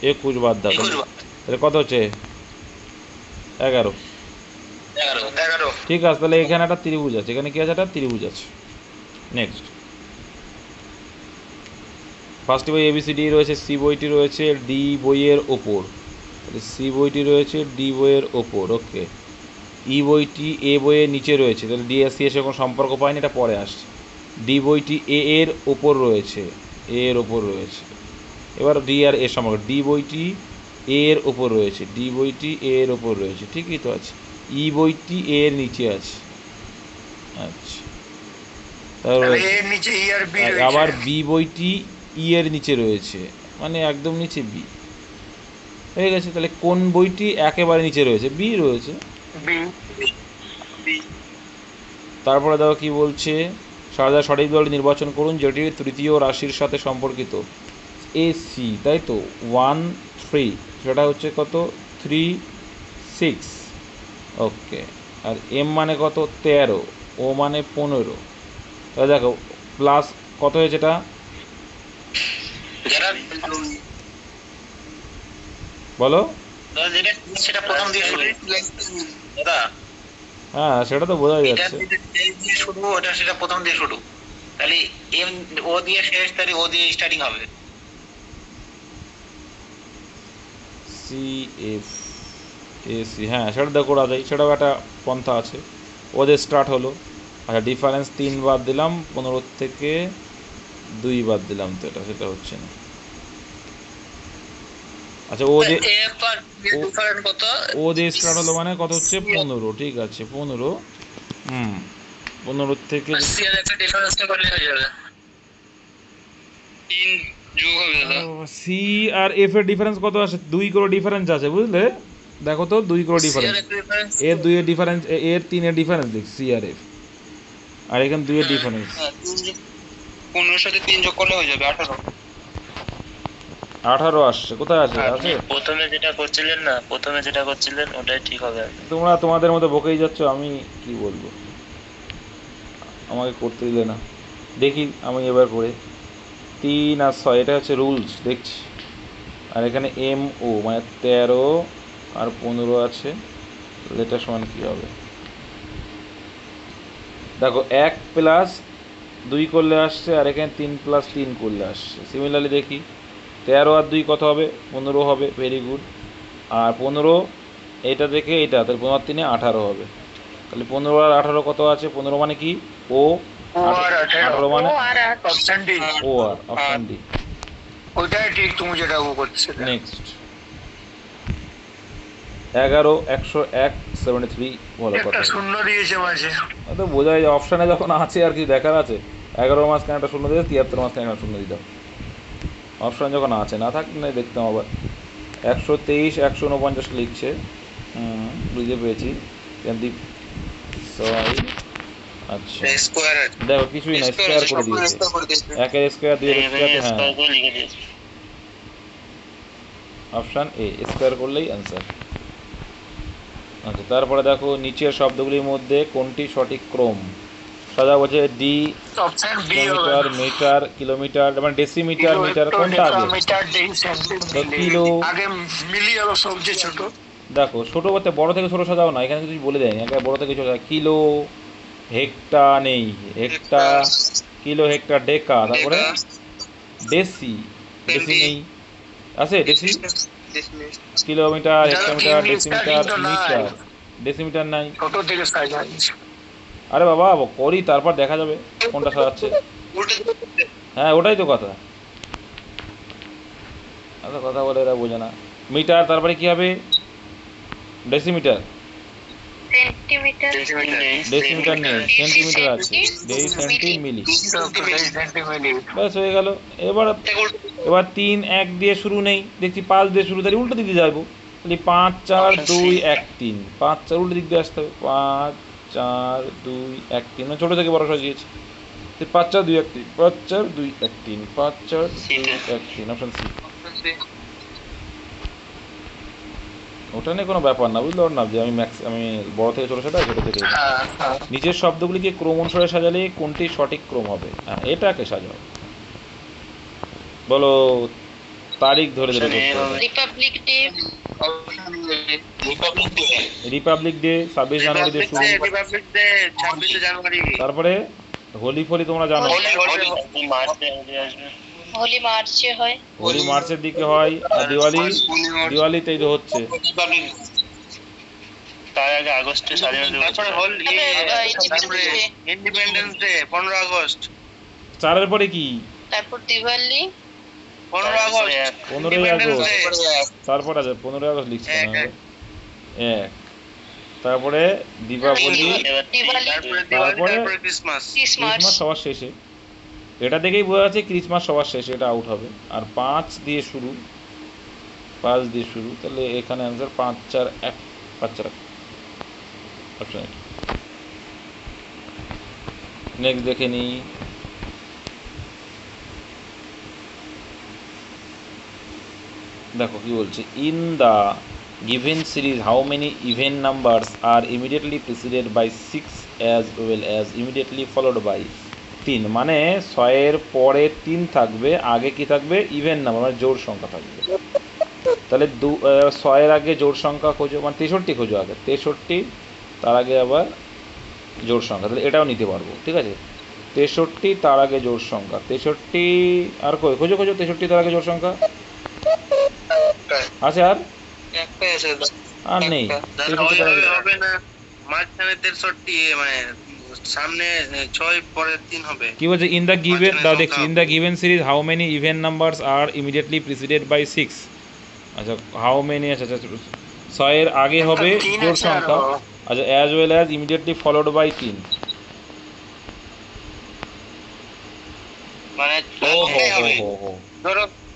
21 বাদ দাও, তাহলে কত হচ্ছে 11। 11 ঠিক আছে, তাহলে এখানে একটা ত্রিভুজ আছে, এখানে কি আছে, একটা ত্রিভুজ আছে। নেক্সট, ফার্স্ট বই ABCD রয়েছে, সি বইটি রয়েছে ডি বইয়ের ওপর, তাহলে সি বইটি রয়েছে ডি বইয়ের ওপর, ওকে। ই বইটি এ বইয়ের নিচে রয়েছে, তাহলে ডি আর সি এর কোনো সম্পর্ক পায়নি, এটা পরে আসছে। ডি বইটি এ এর ওপর রয়েছে, এ এর ওপর রয়েছে। এবার ডি আর এর সম্পর্ক, ডি বইটি এ এর ওপর রয়েছে, ডি বইটি এ এর ওপর রয়েছে, ঠিকই তো আছে। ই বইটি এ এর নিচে আছে, আচ্ছা। তাহলে এর নিচে ই আর বি রয়েছে। আবার বি বইটি ই এর নিচে রয়েছে, মানে একদম নিচে বি হয়ে গেছে। তাহলে কোন বইটি একেবারে নিচে রয়েছে, বি রয়েছে। বি। তারপরে দেখো কি বলছে, সারদা সঠিক দলটি নির্বাচন করুন যেটি তৃতীয় রাশির সাথে সম্পর্কিত। AC, তাই তো 1 3, সেটা হচ্ছে কত 3 6, ওকে। আর M মানে কত 13, ও মানে 15। তাহলে দেখো প্লাস কত হয়েছে, এটা বলো। সেটা প্রথম দিয়ে শুরু দাদা, হ্যাঁ সেটা তো বোঝাই এটা যাচ্ছে। দিয়ে শুরু, ওটা সেটা প্রথম দিয়ে শুরু, তাহলে এম ও দিয়ে শেষ, তাহলে ও দিয়ে স্টার্টিং হবে। CFAC, হ্যাঁ সেটা দেখো করা যায়, সেটাও একটা পন্থা আছে। ওদের স্টার্ট হলো, আচ্ছা ডিফারেন্স 3 বাদ দিলাম, 15 থেকে 2 বাদ দিলাম, তো এটা সেটা হচ্ছে না। আচ্ছা ও যে ও যে স্টার্ট হলো মানে কত হচ্ছে 15, ঠিক আছে 15, 15 থেকে 3 যোগ হবে দাদা। সি আর এফ এর ডিফারেন্স কত আছে, 2 করে ডিফারেন্স আছে, বুঝলে, দেখো তো 2 করে ডিফারেন্স, এর 2 এর ডিফারেন্স, এর 3 এর ডিফারেন্স দেখ, সি আর এফ, আর এখানে 2 এর ডিফারেন্স। 15 সাথে 3 যোগ করলে হয়ে যাবে 18। 18 আসছে, কোথায় আছে, আপনি আছে। প্রথমে যেটা করছিলেন ওটাই ঠিক হবে। তোমরা তোমাদের মতো বকেই যাচ্ছ, আমি কি বলবো, আমাকে করতে দিলে না। দেখি আমি এবার করে 3 আর 6, এটা হচ্ছে রুলস দেখছি। আর এখানে MO মানে 13 আর 15 আছে, এটা সমান কী হবে, দেখো 1 প্লাস 2 করলে আসছে, আর এখানে 3 প্লাস 3 করলে আসছে। সিমিলারলি দেখি 13 আর 2 কত হবে, 15 হবে, ভেরি গুড। আর 15 এটা দেখে এটা, তাহলে 15 আর 3 18 হবে। তাহলে 15 আর 18 কত আছে, 15 মানে কি ও, 18 মানে অপশন ডি। ও আর, অপশন ডি। ওইটাই ঠিক, তুমি যেটা করছো। নেক্সট 11 101 73, বলো কত, একটা শূন্য দিয়েছে মাঝে, তো বোঝাই যায় অপশানে যখন আছে আর কি দেখার আছে। 11 মাঝখানে একটা শূন্য দিতে, 73 মাঝখানে একটা শূন্য দিতাম, অপশান যখন আছে, না থাকলে না দেখতাম আবার। 123 149 লিখছে, বুঝতে পেরেছি, সরি। আচ্ছা স্কয়ার দেখো কিছুই না, স্কোয়ার করে দিয়েছে, 1 এর স্কোয়ার 2 এর স্কোয়ার, হ্যাঁ লিখে দিয়েছি। অপশান এ, স্কোয়ার করলেই অ্যান্সার। আচ্ছা তারপরে দেখো নিচের শব্দগুলির মধ্যে কোনটি সঠিক ক্রম। সাদা বলছে D option B kilometre, metre, kilometre, মানে ডেসিমিটার, মিটার কোনটা আগে, কিলো আগে মিলি হলো সবচেয়ে ছোট। দেখো ছোটো বলতে বড় থেকে ছোটো সাজাও না, এখানে কিছু বলে দেয়নি, একেবারে বড় থেকে ছোটো। কিলো, হেক্টা নেই, হেক্টা, কিলো, হেক্টা, ডেকা, তারপরে ডেসি, ডেসি নেই, আছে deci, kilometre, hectometre, decimetre, metre, decimetre নাই। ছোট থেকে সাজাই। আরে বাবা করি, তারপর দেখা যাবে কোনটা সাজাচ্ছে। হ্যাঁ ওটাই তো কথা, এত কথা বলে এরা বোঝে না। মিটার, তারপরে কি হবে, ডেসিমিটার, সেন্টিমিটার ডেসিমিটার নেই, সেন্টিমিটার আছে, ডেই সেন্টি মিলি। ব্যাস হয়ে গেল। এবার এবার 3 1 দিয়ে শুরু নেই, দেখছি 5 দিয়ে শুরু, তাহলে উল্টো দিকে যাবো, তাহলে 5 4 2 1 3, 5 4 উল্টো দিক দিয়ে আসতে হবে, 5 4 2 1 3, মানে ছোটো থেকে বড় সাজিয়েছি। 5 4 2 1 3, 5 4 2 1 3, 5 4 2 1 3, অপশন সি। ওটা নিয়ে কোনো ব্যাপার না, বুঝলো না, যে আমি বড় থেকে ছোটো সাজাই, ছোটো থেকে। নিচের শব্দগুলিকে ক্রম অনুসারে সাজালে কোনটি সঠিক ক্রম হবে? হ্যাঁ, এটাকে সাজাও। বলো, তারিখ ধরে ধরে করতে হবে। রিপাবলিক ডে 26 জানুয়ারি দিয়ে শুরু। তারপরে হোলি ফলি তোমরা জানো, হোলি মার্চে হয়, হোলি মার্চের দিকে হয়। আর দিওয়ালিতেই তো হচ্ছে। তার আগে আগস্টে স্বাধীনতা ইন্ডিপেন্ডেন্স ডে 15 আগস্ট। 4-এর পরে কি? তারপর দিওয়ালি 15 আগস্ট 15ই আগস্ট। তারপর আছে 15ই আগস্ট লিখছি না, 1। তারপরে দীপাবলি, তারপরে ক্রিসমাস। ক্রিসমাস সবার শেষে। এটা দেখেই বোঝা যাচ্ছে ক্রিসমাস সবার শেষে, এটা আউট হবে। আর 5 দিয়ে শুরু, 5 দিয়ে শুরু, তাহলে এখানে অ্যান্সার 5 4 1, 5 4 1, অপশন। নেক্সট দেখে নিই। দেখো কি বলছে, in the given series how many even numbers are immediately preceded by 6 as well as immediately followed by 3? মানে 6-এর পরে 3 থাকবে, আগে কি থাকবে? ইভেন নাম্বার, মানে জোড় সংখ্যা থাকবে। তাহলে 6-এর আগে জোড় সংখ্যা খোঁজো, মানে 63 খোঁজো আগে, 63, তার আগে আবার জোড় সংখ্যা, তাহলে এটাও নিতে পারবো, ঠিক আছে। 63 তার আগে জোড় সংখ্যা, 63 আর কই খোঁজো, 63 তার আগে জোড় সংখ্যা আছে? আর নেই। হবে না, মাঝখানে 63, মানে সামনে 6 পরে 3 হবে। কি বলছে? ইন দ্য গিভেন, দাও দেখছি, in the given series how many even numbers are immediately preceded by 6? আচ্ছা, হাউ মেনি, আচ্ছা 6-এর আগে হবে জোড় সংখ্যা, আচ্ছা, as well as immediately followed by 3। মানে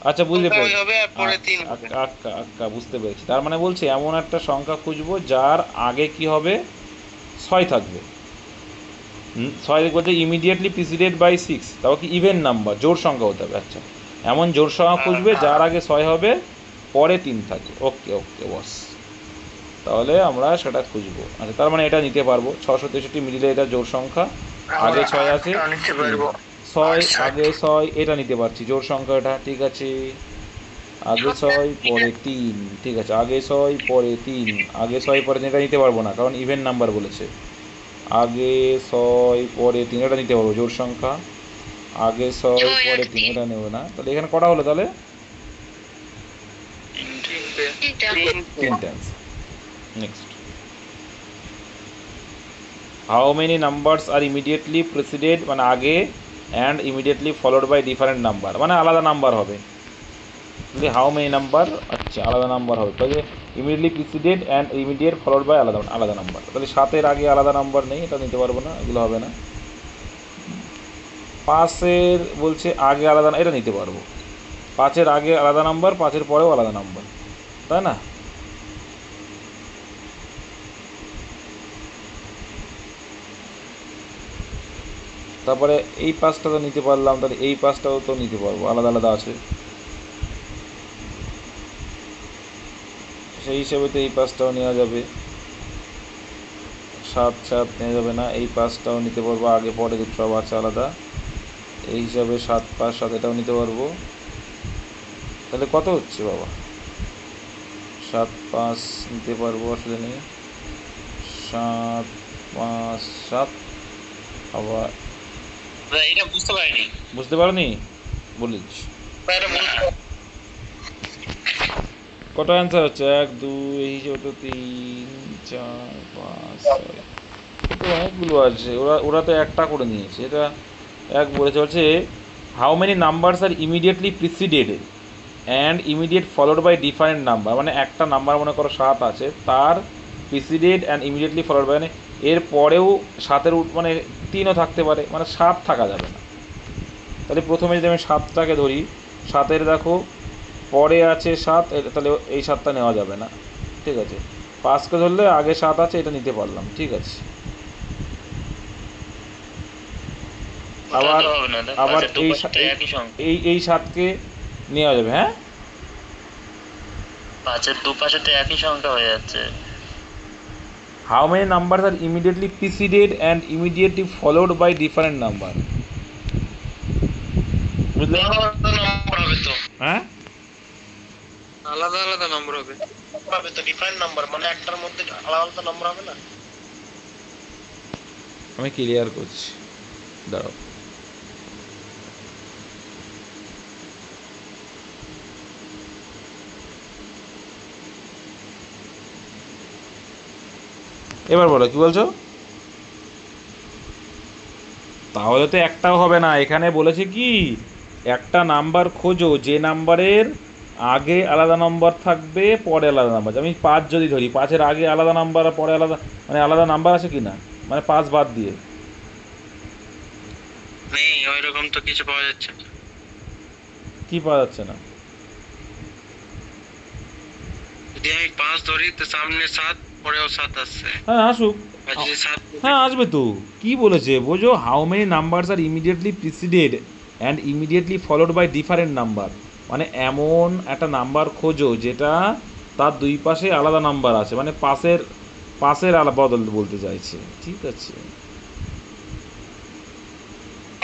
আচ্ছা, বুঝতে পেরেছি, পরে 3 হবে। আক্কা বুঝতে পেরেছি। তার মানে বলছে এমন একটা সংখ্যা খুঁজবো যার আগে কি হবে? 6 থাকবে। 6 বলতে ইমিডিয়েটলি প্রিসিডেড বাই 6, তাও কি ইভেন নাম্বার, জোড় সংখ্যা হতে হবে। আচ্ছা, এমন জোড় সংখ্যা খুঁজবে যার আগে 6 হবে, পরে 3 থাকবে। ওকে বস, তাহলে আমরা সেটা খুঁজবো। আচ্ছা, তার মানে এটা নিতে পারবো, 663 মিডিলে এটা জোড় সংখ্যা, আগে 6 আছে, 6 আগে 6, এটা নিতে পারছি জোড় সংখ্যা, এটা ঠিক আছে। আগে 6 পরে 3, ঠিক আছে, আগে 6 পরে 3, আগে 6 পরে 3, এটা নিতে পারবো না, কারণ ইভেন নাম্বার বলেছে। আগে 6 পরে 3, এটা নিতে পারবো জোড় সংখ্যা, আগে 6 পরে 3, এটা নেব না। তাহলে এখানে কটা হলো? তাহলে 3 times. Next, how many numbers are immediately preceded, মানে আগে, and immediately followed by different number, মানে আলাদা নাম্বার হবে। তাহলে হাউ মেনি নাম্বার, আচ্ছা আলাদা নাম্বার হবে, তাহলে immediately preceded and immediate followed by আলাদা নাম্বার। তাহলে 7-এর আগে আলাদা নাম্বার নেই, এটা নিতে পারবো না, এগুলো হবে না। 5-এর বলছে আগে আলাদা, এটা নিতে পারবো। 5-এর আগে আলাদা নাম্বার, 5-এর পরেও আলাদা নাম্বার, তাই না? তারপরে এই 5টা তো নিতে পারলাম, তাহলে এই 5টাও তো নিতে পারবো, আলাদা আলাদা আছে, সেই হিসেবে তো এই 5টাও নেওয়া যাবে। 7 7 নেওয়া যাবে না, এই 5টাও নিতে পারবো, আগে পরে দুটো সব আছে আলাদা, এই হিসাবে 7 5 7 এটাও নিতে পারবো। তাহলে কত হচ্ছে বাবা? 7 5 নিতে পারবো, আসলে নেই, 7 5 7। আবার এটা বুঝতে পারিনি, বুঝতে পারোনি? বলিস কত অ্যান্সার হচ্ছে? 1 2, এই হিসেবে তো 3 4 5 6, তো অনেকগুলো আছে। ওরা তো একটা করে নিয়েছে, এটা 1 বলেছে। হচ্ছে how many numbers are immediately preceded and immediate followed by different number, মানে একটা নাম্বার মনে করো 7 আছে, তার preceded and immediately followed by, মানে এর পরেও 7-এর মানে 3ও থাকতে পারে, মানে 7 থাকা যাবে না। তাহলে প্রথমে যদি আমি 7টাকে ধরি, 7-এর দেখো পরে আছে 7, তাহলে এই 7টা নেওয়া যাবে না, ঠিক আছে। 5কে ধরলে আগে 7 আছে, এটা নিতে পারলাম, ঠিক আছে। আবার আবার এই 7কে নেওয়া যাবে, হ্যাঁ 5-এর দুপাশে তো একই সংখ্যা হয়ে যাচ্ছে। How many numbers are immediately preceded and immediately followed by different number, বুঝলে? নাম্বার হবে তো, হ্যাঁ আলাদা আলাদা নম্বর হবে তো ডিফারেন্ট নাম্বার, মানে একটার মধ্যে আলাদা আলাদা নাম্বার হবে না। আমি ক্লিয়ার করছি, দাঁড়াও। এবার বলো কি বলছো? তাহলে তো একটাও হবে না, এখানে বলেছে কি একটা নাম্বার খোঁজো যে নাম্বারের আগে আলাদা নাম্বার থাকবে, পরে আলাদা নাম্বার। আমি 5 যদি ধরি, 5-এর আগে আলাদা নাম্বার আর পরে আলাদা, মানে আলাদা নাম্বার আছে কি না, মানে 5 বাদ দিয়ে নেই, ওই রকম তো কিছু পাওয়া যাচ্ছে না। কি পাওয়া যাচ্ছে না? যদি আমি 5 ধরি তো সামনে 7, পরেও 7 আসছে, হ্যাঁ আসুক, আর যদি 7 হ্যাঁ আসবে তো। কি বলেছে বোঝো, how many numbers are immediately preceded and immediately followed by different number, মানে এমন একটা নাম্বার খোঁজো যেটা তার দুই পাশে আলাদা নাম্বার আছে, মানে পাশের আলাদা বদল বলতে চাইছে, ঠিক আছে।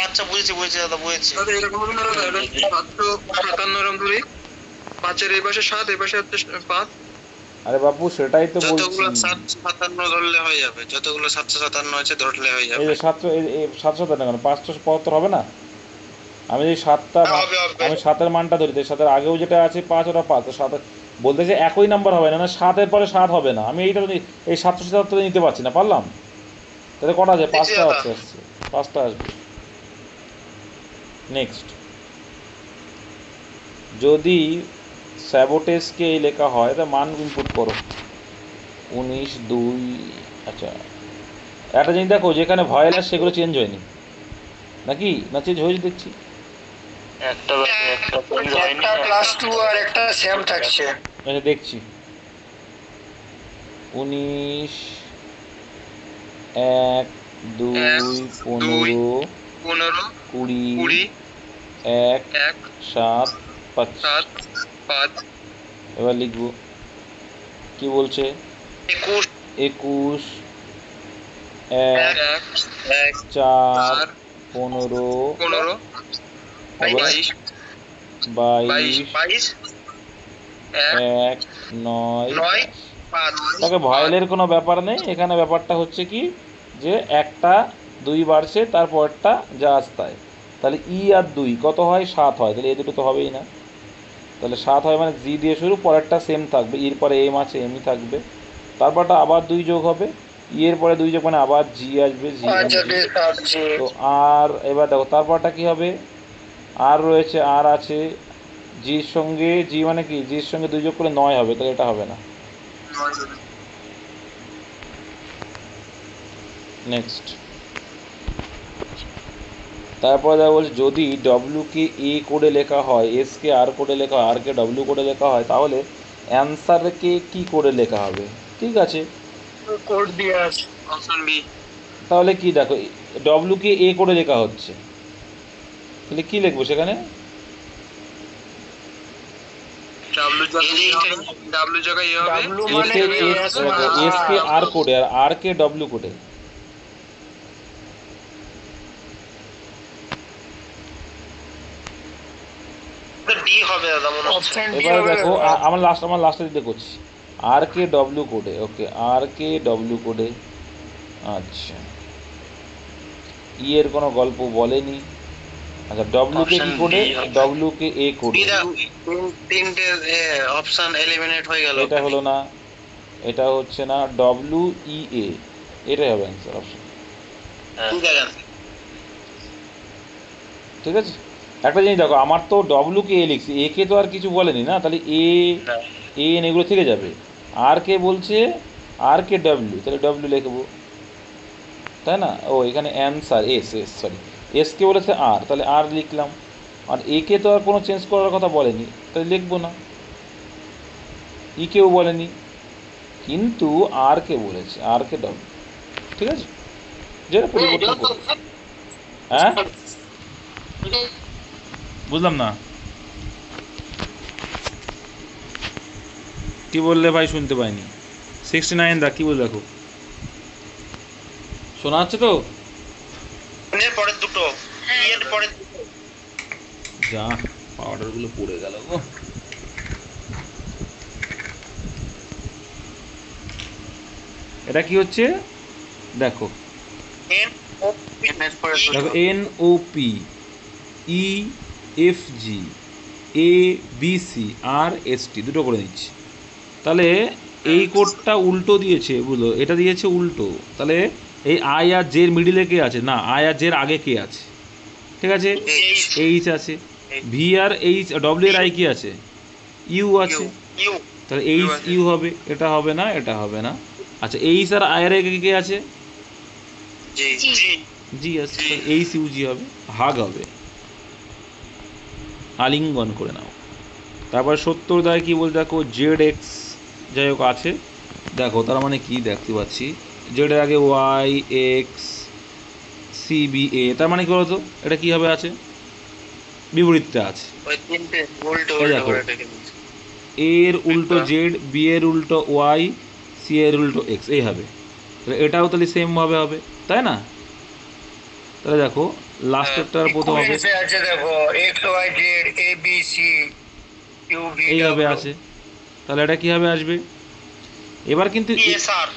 আচ্ছা বুঝেছি দাদা, বুঝেছি। এরকম হবে না দাদা, 757 এরকম ধরি, 5-এর এই পাশে 7, এই পাশে হচ্ছে 5। আরে বাবু সেটাই তো বলছি, যতগুলো 757 ধরলে হয়ে যাবে, যতগুলো 757 আছে ধরলে হয়ে এই যাবে। যে 700 না কেন 575 হবে না? আমি যদি 7টা হবে, হবে। আমি 7-এর মানটা ধরি, 7-এর আগেও যেটা আছে 5, ওটা 5, তো 7 বলতেছে একই নাম্বার হবে না, 7-এর পরে 7 হবে না। আমি এইটা এই 777 নিতে পারছি না, পারলাম? তাহলে কটা আছে? 5টা আসছে, 5টা আসবে। নেক্সট, যদি স্যাবোটেজকে লেখা হয় তা মান ইনপুট করো 19, 2। আচ্ছা একটা জিনিস দেখো, যেখানে ভয়েলার সেগুলো চেঞ্জ হয়নি নাকি, না চেঞ্জ হয়েছে দেখছি? একটা একটা ক্লাস 2 আর একটা সেম থাকছে। আচ্ছা দেখছি, 19, 1, 2, 15, 15, 20, 20, 1, 1, 7, 5। 7, 5, এবার লিখবো কি বলছে, 21, 21, 1, 1, 4, 4, 15, 15, 22, 22, 22, 1, 9, 9, 5। তাকে ভয়েলের কোনো ব্যাপার নেই এখানে, ব্যাপারটা হচ্ছে কি যে একটা 2 বাড়ছে, তারপরটা যা আসতায়, তাহলে ই আর 2 কত হয়? 7 হয়, তাহলে এই দুটো তো হবেই না, তাহলে 7 হয় মানে জি দিয়ে শুরু, পরেরটা সেম থাকবে, এর পরে এম আছে, এমই থাকবে, তারপরটা আবার 2 যোগ হবে, ই এর পরে 2 যোগ মানে আবার জি আসবে, জি। তো আর এবার দেখো তারপরটা কি হবে, আর রয়েছে, আর আছে, জির সঙ্গে জি মানে কি, জির সঙ্গে 2 যোগ করলে 9 হবে, তাহলে এটা হবে না। নেক্সট, তারপরে দেখা বলছে যদি ডব্লিউকে এ কোডে লেখা হয়, এসকে আর কোডে লেখা হয়, আরকে ডব্লিউ কোডে লেখা হয়, তাহলে অ্যান্সারকে কি কোডে লেখা হবে? ঠিক আছে, কোড দিয়ে আছে অপশন বি। তাহলে কি দেখো, ডব্লিউকে এ কোডে লেখা হচ্ছে, তাহলে কি লিখবো সেখানে? ডাব্লিউ জায়গায় ইয়ে হবে, ডাব্লু মানে এসকে আর কোডে আর আরকে ডব্লিউ কোডে। ডি হবে দাদা মনে হচ্ছে। অপশন ডি এবারে হবে। দেখো আমার লাস্টে দিতে করছি, আর কে ডব্লিউ কোডে, ওকে আর কে ডব্লিউ কোডে। আচ্ছা ই এর কোনো গল্প বলেনি, আচ্ছা ডব্লিউ কে কি কোডে, ডব্লিউ কে এ কোডে, তিনটে অপশন এলিমিনেট হয়ে গেল। এটা হলো না, এটা হচ্ছে না, ডব্লিউ ই এ, এটাই হবে অ্যান্সার অপশন, ঠিক আছে। একটা জিনিস দেখো, আমার তো ডব্লিউ কে এ লিখছি, এ কে তো আর কিছু বলেনি না, তাহলে এ এন এগুলো থেকে যাবে। আর কে বলছে, আর কে ডব্লিউ, তাহলে ডব্লিউ লিখবো, তাই না? ও এখানে অ্যান্সার এস, সরি এসকে বলেছে আর, তাহলে আর লিখলাম। আর একে তো আর কোনো চেঞ্জ করার কথা বলেনি, তাহলে লিখবো না। ইকেও বলেনি, কিন্তু আর কে বলেছে, আর কে ডব্লিউ, ঠিক আছে, যেটা পরিবর্তন করতে। হ্যাঁ বুঝলাম না, কি বললে ভাই? শুনতে পাইনি। 69 দা কি বল, দেখো শোনা যাচ্ছে তো? এর পরের দুটো, এর পরের দুটো। যা পাউডার গুলো পড়ে গেল গো। এটা কি হচ্ছে দেখো, এন ও দেখো N O P E F G A B C R S T দুটো করে নিচ্ছি। তাহলে এই কোডটা উল্টো দিয়েছে, বুঝলো, এটা দিয়েছে উল্টো। তাহলে এই আই আর জের মিডিলে কে আছে? না, আই আর জের আগে কে আছে? ঠিক আছে, এইচ আছে। ভি আর এইচ ডব্লিউ এর আই কি আছে? ইউ আছে। ইউ তাহলে এইচ ইউ হবে, এটা হবে না, এটা হবে না। আচ্ছা এইচ আর আই এর আগে কে আছে? জি জি জি আছে, এইচ ইউ জি হবে, হাগ হবে, আলিঙ্গন করে নাও। তারপর 70 দায় কি বলতে, দেখো জেড এক্স যাই হোক আছে, দেখো তার মানে কি দেখতে পাচ্ছি, জেডের আগে Y x C B A, তার মানে কি বলতো, এটা কীভাবে আছে? বিপরীতটা আছে। ওই তিনটে উল্টো এই উল্টো দেখো, করে রেখে দিয়েছে। এর উল্টো জেড, বি এর উল্টো ওয়াই, সি এর উল্টো এক্স, এই হবে। তাহলে এটাও তাহলে সেম ভাবে হবে, তাই না? তাহলে দেখো লাস্টেরটার প্রথম হবে ইকুয়েশনে আছে দেখো এক্স ওয়াই জেড এ বি সি ইউ ভি এইভাবে আছে। তাহলে এটা কীভাবে আসবে? এবার কিন্তু PSR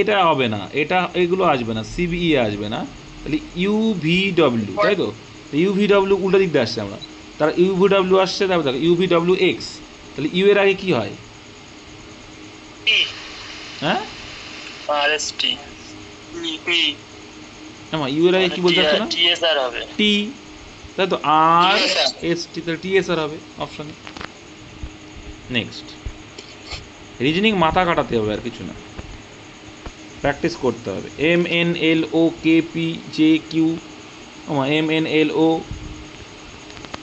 এটা হবে না, এটা এগুলো আসবে না, সিবিই আসবে না। তাহলে ইউভিডব্লিউ, তাই তো? ইউভিডব্লিউ উল্টো দিক দিয়ে আসছে আমরা, তারা ইউভিডব্লিউ আসছে। তারপর দেখো ইউভিডব্লিউ এক্স, তাহলে ইউ এর আগে কি হয়? টি হ্যাঁ আরএসটি টি হ্যাঁ, ইউ এর আগে কি বলতে পারছো না? টিএসআর হবে। টি, তাই তো, আর TSR এস টি, তাহলে টিএসআর হবে অপশানে। নেক্সট, রিজনিং মাথা কাটাতে হবে, আর কিছু না, প্র্যাকটিস করতে হবে। M N L O K P J Q, M N L O,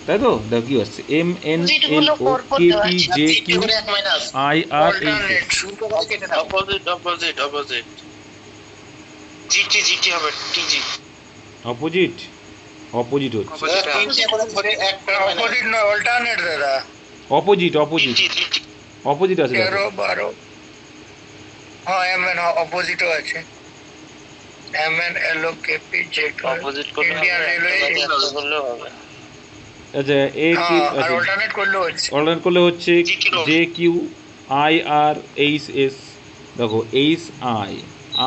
তাই তো? দেখো কি হচ্ছে, M N L O K P J Q এক minus I R H alternate দুটো করে কেটে দাও। Opposite opposite opposite GT GT হবে টিজি অপোজিট, অপোজিট হচ্ছে, তিনটে করে ধরে একটা অপোজিট না অল্টারনেট দাদা অপোজিট অপোজিট জিটি অপোজিট আছে, দেখো 13 12 হ্যাঁ এম এন অপোজিটও আছে M N L O K P Z opposite করলে ইন্ডিয়ান রেলওয়ে করলেও হবে। আচ্ছা এ কি হ্যাঁ আর আছে? অল্টারনেট করলেও হচ্ছে অর্ডার করলে হচ্ছে J Q I R H S, দেখো এইচ আই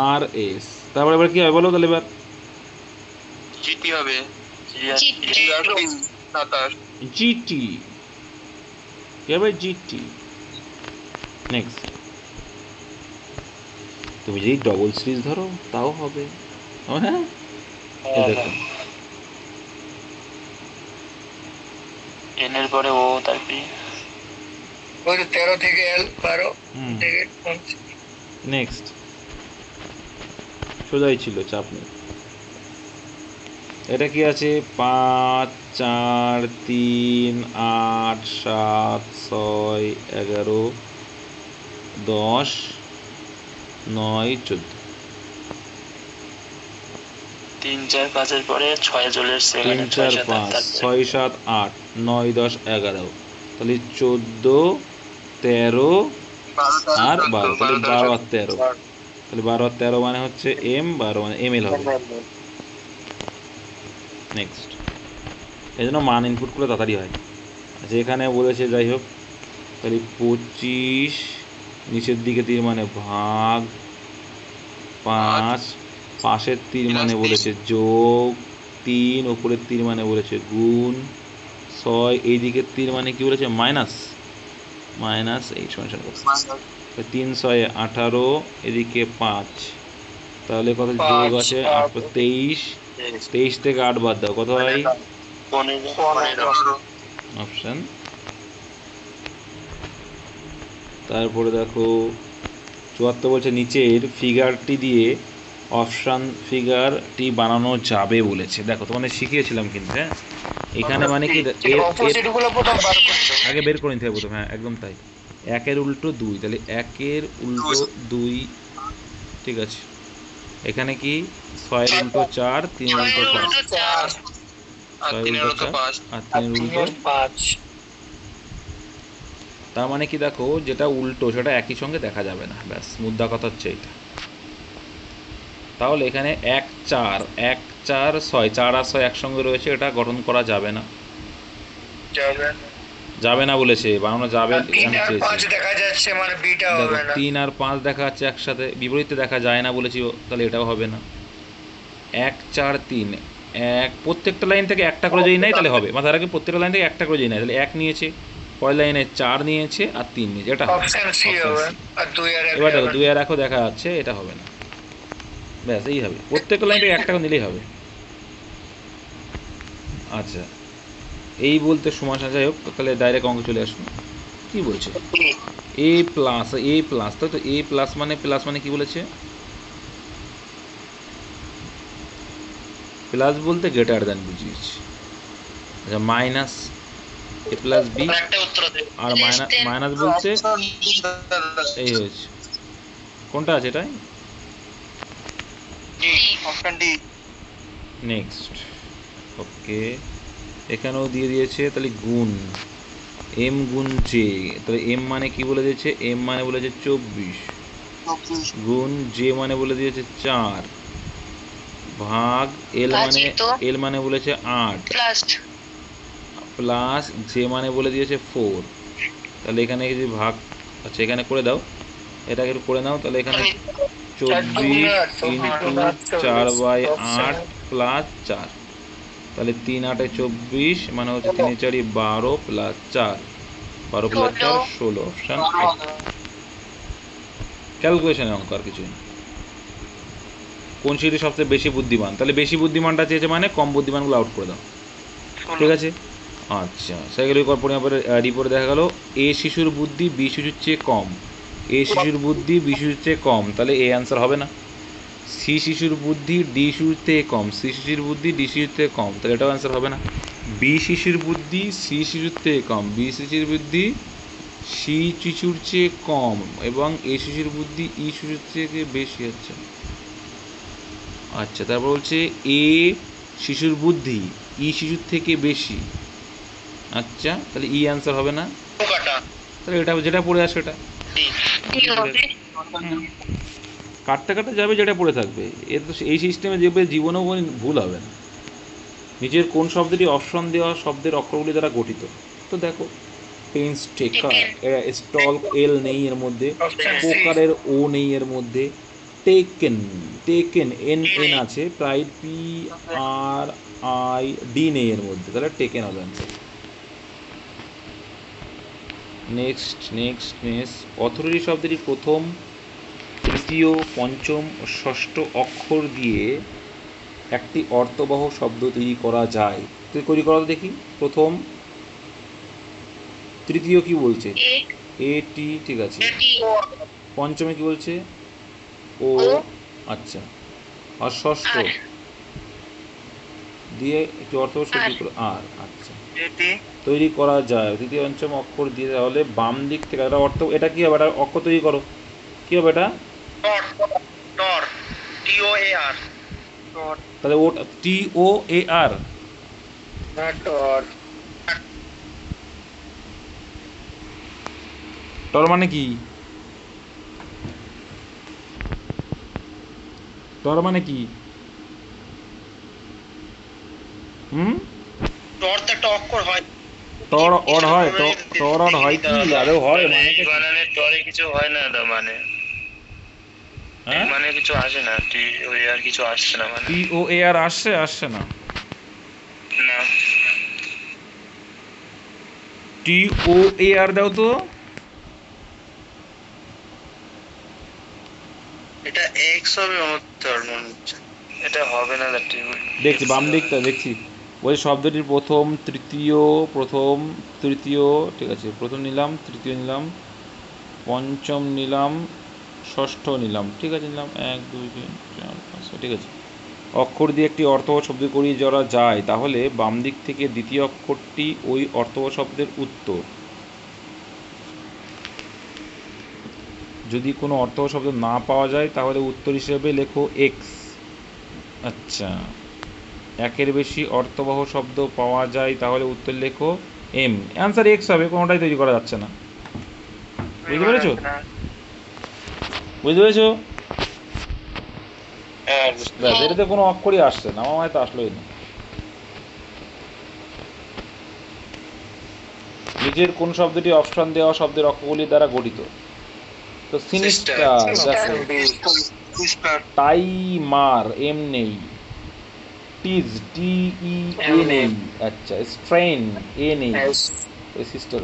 আর এস, তারপরে এবার কি হবে বলো তাহলে? এবার জিটি হবে। জিটি। জিটি, কি হবে? জিটি। নেক্সট, তুমি যদি ডবল সিরিজ ধরো তাও হবে। হ্যাঁ এই দেখো, এন এর পরে ও তার পি। ওই তো 13 থেকে এল 12 হুম। থেকে 25 নেক্সট, সোজাই ছিল, চাপ নেই। এটা কি আছে? 5 4 3 8 7 6 11 10 9 14, 3 4 5 এর পরে 6 চলে এসছে 3 এখানে 4 5 6 7 8 9 10 11, তাহলে 14 13 আর 12, তাহলে 12 আর 13, তাহলে 12 আর 13 মানে হচ্ছে এম, 12 মানে এম এল হবে। নেক্সট, এই জন্য মান ইনপুট করলে তাড়াতাড়ি হয়। আচ্ছা এখানে বলেছে, যাই হোক, তাহলে 25 নিচের দিকে তীর মানে ভাগ, 5 পাশের তীর মানে বলেছে যোগ, 3 উপরের তীর মানে বলেছে গুণ, 6 এই দিকের তীর মানে কি বলেছে? মাইনাস, মাইনাস এই সমান করছে 3 6 18, এদিকে 5, তাহলে কত যোগ আছে? 8 23, 23 থেকে 8 বাদ দাও, কত হয়? 15 অপশান। তারপরে দেখো 74 বলছে নিচের ফিগারটি দিয়ে অপশান ফিগারটি বানানো যাবে বলেছে। দেখো তোমাদের শিখিয়েছিলাম কিন্তু, হ্যাঁ এখানে মানে কি অপোজিট গুলো প্রথম বার করতে হবে। আগে বের করে নিতে হবে প্রথমে, হ্যাঁ একদম তাই। 1 উল্টো 2, তাহলে 1 উল্টো 2, ঠিক আছে। এখানে কি 6 উল্টো 4, 3 উল্টো 5, 6 উল্টো 4 আর 3 উল্টো 5। তার মানে কি দেখো যেটা উল্টো সেটা একই সঙ্গে দেখা যাবে না, ব্যাস মুদ্রা কথা হচ্ছে এইটা। তাহলে এখানে 1 4 1 4 6, 4 আর 6 একসঙ্গে রয়েছে, এটা গঠন করা যাবে না, যাবে না বলেছে, বানানো যাবে। 3 আর 5 দেখা যাচ্ছে মানে বিটা দেখো হবে না। 3 আর 5 দেখা যাচ্ছে একসাথে, বিপরীতে দেখা যায় না বলেছি, তাহলে এটাও হবে না। 1 4 3 1, প্রত্যেকটা লাইন থেকে একটা করে যদি নেয় তাহলে হবে, মাথায় রাখবে প্রত্যেকটা লাইন থেকে একটা করে যদি নেয় তাহলে 1 নিয়েছে, পরের লাইনে 4 নিয়েছে আর 3 নিয়েছে, এটা হবে। অপশন সি হবে আর 2 আর 1 এবার দেখো 2 আর 1 দেখা যাচ্ছে, এটা হবে না, ব্যাস এই হবে, প্রত্যেকটা লাইন থেকে একটা করে নিলেই হবে। আচ্ছা এই বলতে সমান, যাই হোক তাহলে ডাইরেক্ট অঙ্ক চলে আসুন। কি বলছে এ প্লাস তাই তো, এ প্লাস মানে কি বলেছে, প্লাস বলতে গ্রেটার দ্যান বুঝিয়েছি। আচ্ছা মাইনাস এ প্লাস বি, একটা উত্তর দে। আর মাইনাস বলছে এই হয়েছে, কোনটা আছে এটাই অপশন ডি। নেক্সট ওকে, এখানেও দিয়ে দিয়েছে, তাহলে গুণ এম গুণ জে, তাহলে এম মানে কি বলে দিয়েছে, এম মানে বলেছে 24 গুণ জে মানে বলে দিয়েছে 4 ভাগ এল মানে বলেছে 8 প্লাস জে মানে বলে দিয়েছে 4, তাহলে এখানে যদি ভাগ, আচ্ছা এখানে করে দাও, এটাকে একটু করে নাও, তাহলে এখানে 24 ইন্টু 4/8 প্লাস 4, তাহলে 3 8 24 মানে হচ্ছে 3 4 12 প্লাস 4, 12 প্লাস 4 16, অপশান ক্যালকুলেশনের অঙ্ক আর কিছুই না। কোন শিশুটি সবচেয়ে বেশি বুদ্ধিমান, তাহলে বেশি বুদ্ধিমানটা চেয়েছে মানে কম বুদ্ধিমানগুলো আউট করে দাও, ঠিক আছে। আচ্ছা সেগুলো পরিমাপের রিপোর্টে দেখা গেল এ শিশুর বুদ্ধি বি শিশুর চেয়ে কম, এ শিশুর বুদ্ধি বি শিশুর চেয়ে কম, তাহলে এ অ্যান্সার হবে না। সি শিশুর বুদ্ধি ডি শিশুর থেকে কম, সি শিশুর বুদ্ধি ডি শিশুর থেকে কম, তাহলে এটাও অ্যান্সার হবে না। বি শিশুর বুদ্ধি সি শিশুর থেকে কম, বি শিশুর বুদ্ধি সি শিশুর চেয়ে কম, এবং এ শিশুর বুদ্ধি ই শিশুর থেকে বেশি হচ্ছে। আচ্ছা তারপর বলছে এ শিশুর বুদ্ধি ই শিশুর থেকে বেশি, আচ্ছা তাহলে ই অ্যান্সার হবে না, তাহলে এটা যেটা পড়ে আসে এটা কাটতে যাবে, যেটা পড়ে থাকবে এর তো এই সিস্টেমে যেবে জীবনেও কোনো ভুল হবে না। নিচের কোন শব্দটি অপশন দেওয়া শব্দের অক্ষরগুলি দ্বারা গঠিত, তো দেখো পেন্স টেকার, স্টল এল নেই এর মধ্যে, পোকারের ও নেই এর মধ্যে, টেকেন এন আছে, প্রাইড PRID নেই এর মধ্যে, তাহলে টেকেন হবে অ্যান্সার। নেক্সট অথরিটি শব্দটি প্রথম তৃতীয় পঞ্চম ও ষষ্ঠ অক্ষর দিয়ে একটি অর্থবহ শব্দ তৈরি করা যায়, তৈরি করা দেখি। প্রথম তৃতীয় কি বলছে, এ টি, ঠিক আছে। পঞ্চমে কি বলছে, ও, আচ্ছা। আর ষষ্ঠ দিয়ে একটি অর্থবহ শব্দ আর, আচ্ছা তৈরি করা যায় তৃতীয় পঞ্চম অক্ষর দিয়ে, তাহলে বাম দিক থেকে একটা অর্থ, এটা কি হবে, এটা অক্ষর তৈরি করো, কি হবে এটা, তাহলে ও TOAR, টর মানে কি, টর মানে কি, টর তো একটা অক্ষর হয়, টর অর হয়, টর অর হয় কি, আরে হয় মানে কি, বানানে টরে কিছু হয় না, দা মানে মানে কিছু আসে না, TOAR কিছু আসছে না, মানে TOAR আসছে না, না TOAR দাও তো, এটা এক্স হবে উত্তর মনে হচ্ছে, এটা হবে না, দেখছি বাম দিকটা দেখছি, ওই শব্দটির প্রথম তৃতীয়, ঠিক আছে, প্রথম নিলাম, তৃতীয় নিলাম, পঞ্চম নিলাম, ষষ্ঠ নিলাম, ঠিক আছে, নিলাম 1 2 3 4 5 6, ঠিক আছে। অক্ষর দিয়ে একটি অর্থবহ শব্দ করিয়ে যারা যায়, তাহলে বাম দিক থেকে দ্বিতীয় অক্ষরটি ওই অর্থবহ শব্দের উত্তর। যদি কোনো অর্থবহ শব্দ না পাওয়া যায় তাহলে উত্তর হিসেবে লেখো এক্স। আচ্ছা, একের বেশি অর্থবহ শব্দ পাওয়া যায় তাহলে উত্তর লেখো এম। অ্যান্সার এক্স হবে, কোনোটাই তৈরি করা যাচ্ছে না। বুঝতে পেরেছো? বুঝতে পেরেছো? ব্যাস, এটাতে কোনো অক্ষরই আসছে না, আমার তো আসলোই না। নিজের কোন শব্দটি অপশন দেওয়া শব্দের অক্ষরগুলি দ্বারা গঠিত? তো সিনিস্টার, টাইমার, এম নেই। টিজ, টি ই এ নেই। আচ্ছা, স্ট্রেন, এ নেই, সিস্টার।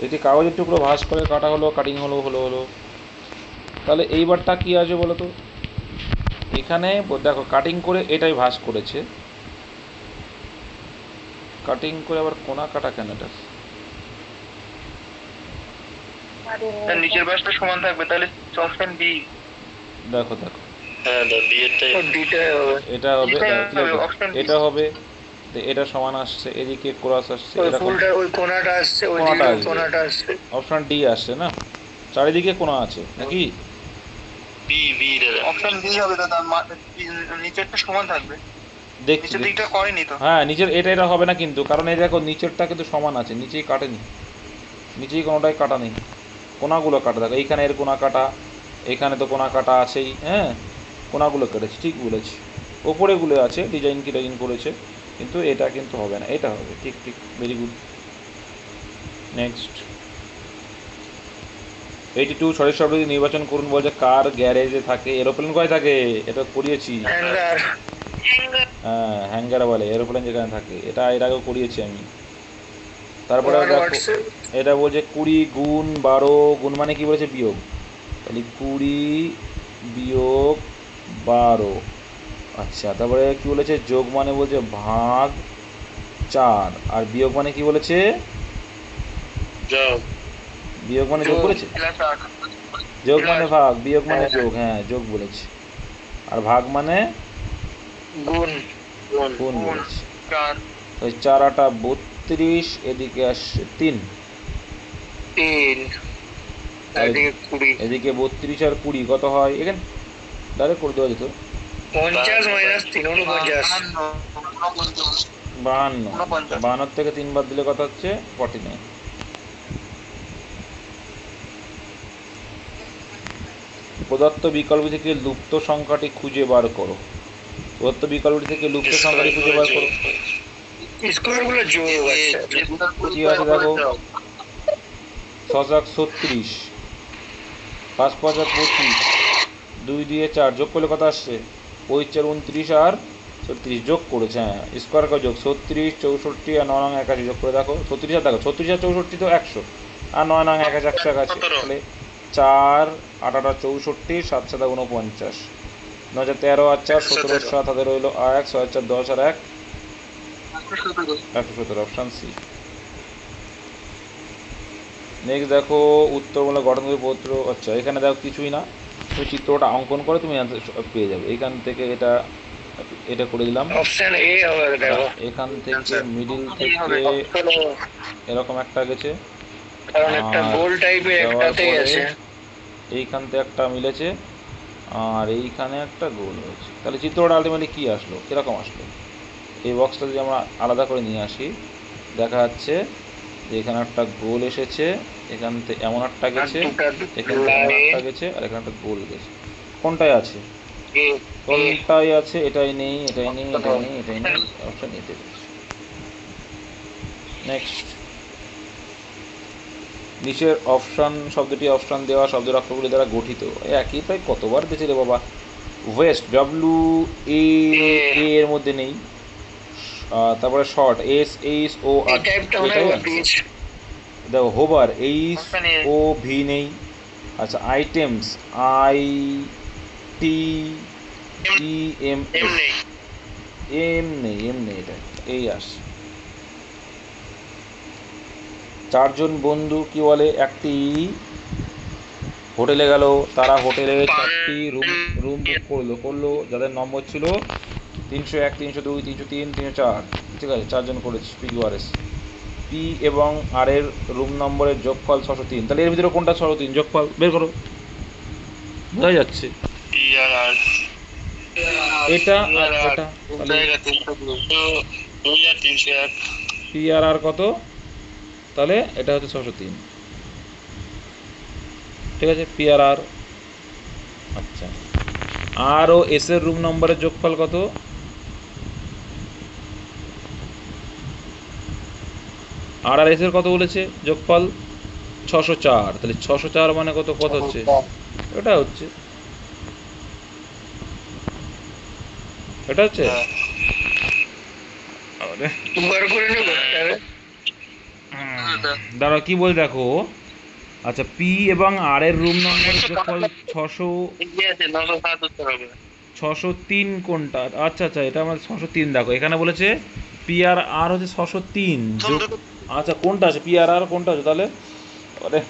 এটি কাগজের টুকরো ভাঁজ করে কাটা হলো, কাটিং হলো, হলো। তাহলে এইবারটা কি আছে বলো তো? এখানে দেখো কাটিং করে এটাই ভাঁজ করেছে, কাটিং করে আবার কোনা কাটা কেন? এটা নিচের পাশটা সমান থাকবে, তাহলে অপশন বি। দেখো হ্যাঁ বি এরটাই এটা হবে, এটা হবে, এটা সমান আসছে, এদিকে ক্রস আসছে, এরকম ওই কোণাটা আসছে, ওই কোণাটা আসছে, অপশন ডি আসছে না? চারিদিকে কোণা আছে নাকি? বি বি দাদা, অপশন বি হবে দাদা, নিচেরটা সমান থাকবে। দেখছি, নিচের দিকটা করেনি তো। হ্যাঁ, নিচের এটা হবে না কিন্তু, কারণ এই দেখো নিচেরটা কিন্তু সমান আছে, নিচেই কাটেনি, নিচেই কোনোটাই কাটা নেই, কোনাগুলো কাটা। দেখো এইখানে এর কোনা কাটা, এখানে তো কোনা কাটা আছেই, হ্যাঁ, কোনাগুলো কেটেছে, ঠিক বলেছি। ওপরেগুলো আছে, ডিজাইন করেছে, কিন্তু এটা কিন্তু হবে না, এটা হবে। ঠিক, ভেরি গুড। নেক্সট, 82 সঠিক শব্দটি নির্বাচন করুন। বলছে কার গ্যারেজে থাকে? এরোপ্লেন কয় থাকে? এটা করিয়েছি। হ্যাঁ, হ্যাঙ্গার বলে এরোপ্লেন যেখানে থাকে, এটা এর আগেও করিয়েছি আমি। তারপরে দেখো এটা বলছে 20 গুণ 12, গুণ মানে কি বলেছে? বিয়োগ। তাহলে 20 বিয়োগ 12। আচ্ছা, তারপরে কি বলেছে? যোগ মানে বলছে ভাগ 4, আর বিয়োগ মানে কি বলেছে? বিয়োগ মানে যোগ বলেছে, যোগ মানে ভাগ, বিয়োগ মানে যোগ, হ্যাঁ যোগ বলেছে, আর ভাগ মানে গুণ বলেছে। 4 8 32, এদিকে আসছে 3, এদিকে 32 আর 20 কত হয়? এখানে ডাইরেক্ট করে দেওয়া যেত, 50 মাইনাস 3 49, 52 থেকে 3 বাদ দিলে কত হচ্ছে? 49। প্রদত্ত বিকল্প থেকে লুপ্ত সংখ্যাটি খুঁজে বার করো। প্রদত্ত বিকল্পটি থেকে লুপ্ত সংখ্যাটি খুঁজে বার করো। স্কোয়ারগুলো যোগ আছে, কি আছে দেখো? 6 36, 5 5 25, 2 দিয়ে 4 যোগ করলে কত আসছে? 4 29 আর 36 যোগ করেছে, হ্যাঁ, স্কোয়ার করে যোগ 36 64 আর 9 81 যোগ করে দেখো। 36 আর দেখো 36 আর 64 তো 100, আর 9 81 181, তাহলে 4 8 8 64, 7 7 49, 9 13 আর 4 17 7 হাতে রইল 1, 6 4 10 আর 1 117, অপশান সি। নেক্সট দেখো উত্তরমূলক গঠনমূলক পত্র। আচ্ছা, এখানে দেখো কিছুই না, তুমি চিত্রটা অঙ্কন করে তুমি পেয়ে যাবে। এখান থেকে এটা করে দিলাম, অপশন এ হবে দেখো। এখান থেকে মিডল থেকে এরকম একটা গেছে, কারণ একটা গোল টাইপের একটাতেই আছে, এইখান থেকে একটা মিলেছে, আর এইখানে একটা গোল হয়েছে। তাহলে চিত্রটা আলটিমেটলি কি আসলো? কিরকম আসলো? এই বক্সটা যদি আমরা আলাদা করে নিয়ে আসি, দেখা যাচ্ছে যে এখানে একটা গোল এসেছে, এখান থেকে এমন একটা গেছে, এখান থেকে এমন একটা গেছে, আর এখানে একটা গোল গেছে। কোনটাই আছে? কোনটাই আছে? এটাই নেই, এটাই নেই, এটাই নেই, এটাই নেই, অপশন এতে গেছে। নেক্সট, নিচের অপশন শব্দটি অপশন দেওয়া শব্দের অক্ষরগুলি দ্বারা গঠিত। একই প্রায় কতবার দিয়েছে রে বাবা। ওয়েস্ট, ডব্লিউ এ এর মধ্যে নেই, তারপরে short, S H O R, দেখো হোভার, এইচ ও ভি নেই। আচ্ছা, items, I T E M M নেই, এটা এই আসে। চারজন বন্ধু কি বলে একটি হোটেলে গেল, তারা হোটেলে 4টি রুম বুক করলো যাদের নম্বর ছিল 301, 302, 303, 304, ঠিক আছে, চারজন করেছে PQRS। পি এবং আর এর রুম নম্বরের যোগফল 603, তাহলে এর ভিতরে কোনটা 603 যোগফল বের করো, বোঝা যাচ্ছে এটা আর এটা, তাহলে পি আর আর কত, তাহলে এটা হচ্ছে 603, ঠিক আছে, পি আর আর। আচ্ছা, আর ও এস এর রুম নম্বরের যোগফল কত, আর আর এস এর কত বলেছে যোগফল 604, তাহলে 604 মানে কত, কত হচ্ছে, এটা হচ্ছে, এটা হচ্ছে দাঁড়া কি বল দেখো। আচ্ছা, পি এবং আর এর রুম নম্বরের যোগফল 603 কোনটা, আচ্ছা আচ্ছা, এটা আমাদের 603, দেখো এখানে বলেছে পি আর আর হচ্ছে 603, আচ্ছা কোনটা আছে পি আর আর কোনটা আছে, তাহলে আরে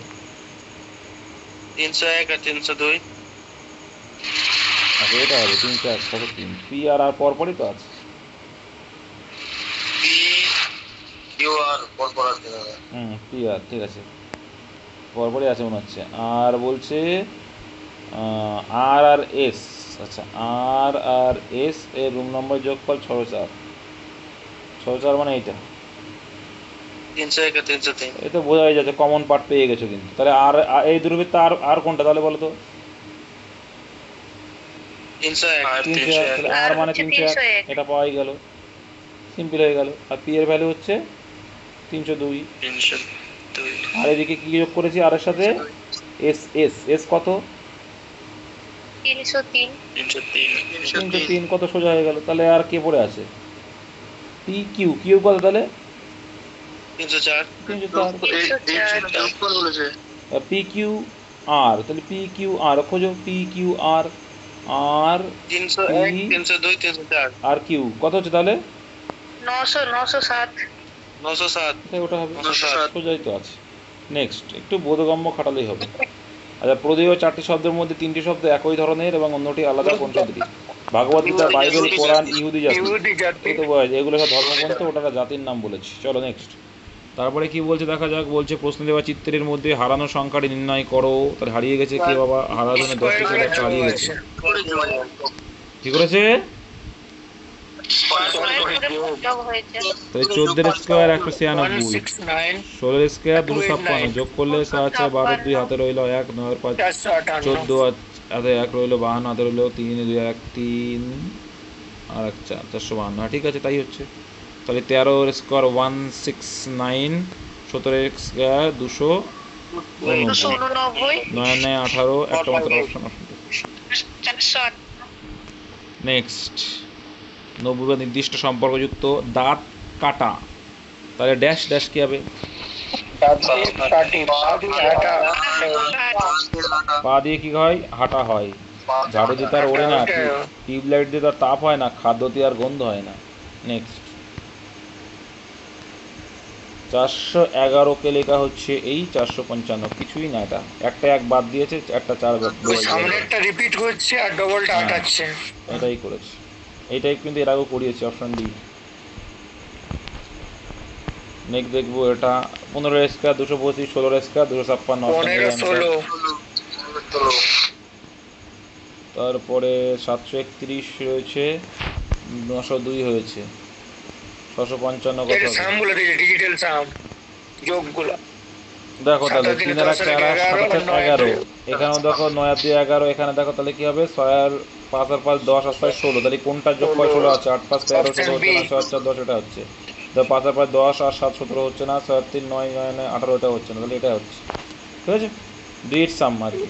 301 আর 302, আচ্ছা এটা হবে 301, 603, পি আর আর পরপরই তো আছে। পি আর ঠিক আছে, পরপরই আছে মনে হচ্ছে। আর বলছে আর আর এস, আচ্ছা আর আর এস এর রুম নম্বর যোগফল 604 মানে এইটা, 301 আর 303, এই তো বোঝাই যাচ্ছে, কমন পার্ট পেয়ে গেছো কিন্তু। তাহলে আর এই দুটোর ভিতরে আর আর কোনটা তাহলে বলো তো, 301 আর 301, তাহলে আর মানে 301, এটা পাওয়াই গেল, সিম্পল হয়ে গেল। আর পি এর ভ্যালু হচ্ছে 302, আর এদিকে কি যোগ করেছি আর এর সাথে এস, এস এস কত 303, কত সোজা হয়ে গেল, তাহলে আর কে পড়ে আছে পি কিউ, কিউ কত তাহলে 304, 304, পি কিউ আর, তাহলে পি কিউ আর খোঁজো, পি কিউ আর আর 301, 302, 304, আর কিউ কত হচ্ছে তাহলে 907 ওটা হবে, সোজাই তো আছে। নেক্সট, একটু বোধগম্য খাটালেই হবে। আচ্ছা, প্রদেয় 4টি শব্দের মধ্যে 3টি শব্দ একই ধরনের এবং অন্যটি আলাদা, কোন শব্দটি? ভাগবত গীতা, বাইবেল, কোরআন, ইহুদি জাতি, এই তো বলে এগুলো সব ধর্মগ্রন্থ, ওটা জাতির নাম বলেছি। চলো নেক্সট, তারপরে কি বলছে দেখা যাক। বলছে প্রশ্ন দেওয়া চিত্রের মধ্যে হারানো সংখ্যাটি নির্ণয় করো। তাহলে হারিয়ে গেছে কে বাবা, হারানো 10টি করে একটা হারিয়ে গেছে, কি করেছে, তাহলে 14 স্কোয়ার 196, 16 স্কোয়ার 256, যোগ করলে 6 4 12, 2 হাতে রইল 1, 9 5 14, হাতে 1 রইল 52, হাতে রইল 3, 2 1 3 আর 1 4, 452, ঠিক আছে তাই হচ্ছে। তাহলে 13 স্কোয়ার 169, 17 স্কোয়ার 289, 9 9 18, একটা মাত্র অপশন। নেক্সট, 90 বা নির্দিষ্ট সম্পর্কযুক্ত দাঁত কাটা, তাহলে ড্যাশ ড্যাশ কি হবে, পা দিয়ে কি হয়, হাঁটা হয়, ঝাড়ু দিয়ে তার ওড়ে না, টিউবলাইট দিয়ে তার তাপ হয় না, খাদ্য দিয়ে আর গন্ধ হয় না। নেক্সট, 411 কে লেখা হচ্ছে এই 455, কিছুই না, এটা একটা 1 বাদ দিয়েছে, একটা 4 সামনেরটা রিপিট হচ্ছে আর ডবলটা আটাচ্ছে, এটাই করেছে, এইটাই কিন্তু এর আগেও করিয়েছি, অপশন ডি। নেক্সট দেখবো এটা 15 স্কোয়ার 225, 16 স্কোয়ার 256, তারপরে 731 রয়েছে, 902 হয়েছে, 655 কত ডিজিটাল সাম যোগগুলো দেখো, তাহলে 3 আর 1 4 11, এখানেও দেখো 9 আর 2 11, এখানে দেখো তাহলে কি হবে, 6 আর 5 আর 5 10 আর 6 16, তাহলে কোনটার যোগফল 16 আছে, 8 5 13 16 হচ্ছে না, 6 আর 4 10 এটা হচ্ছে, 5 আর 5 10 আর 7 17 হচ্ছে না, 6 আর 3 9 9 9 18 এটা হচ্ছে না, তাহলে এটা হচ্ছে, ঠিক আছে, ডেট সাম আর কি।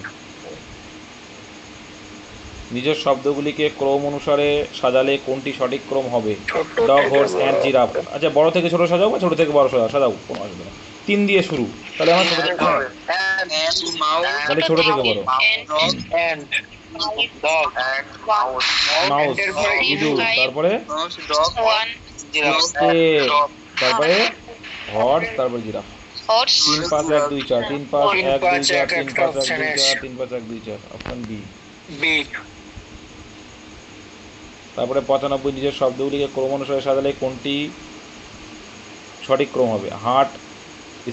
নিজের শব্দগুলিকে ক্রম অনুসারে সাজালে কোনটি সঠিক ক্রম হবে, ডগ, হর্স, অ্যান্ড জিরাফ। আচ্ছা, বড় থেকে ছোট সাজাও বা ছোট থেকে বড় সাজাও, কোনো অসুবিধা নেই, 3 দিয়ে শুরু, তাহলে আমার তাহলে ছোট থেকে বড়, মাউস, ইঁদুর, তারপরে তারপরে হর্স, তারপরে জিরাফ, হর্স 3 5 1 2 4 3 5 1 2 4 3 একটা 5 1 option 2 আছে। 4 3 5 1 2 4 অপশন বি। বি। তারপরে 95 নিজের শব্দগুলিকে ক্রম অনুসারে সাজালে কোনটি সঠিক ক্রম হবে? হাট,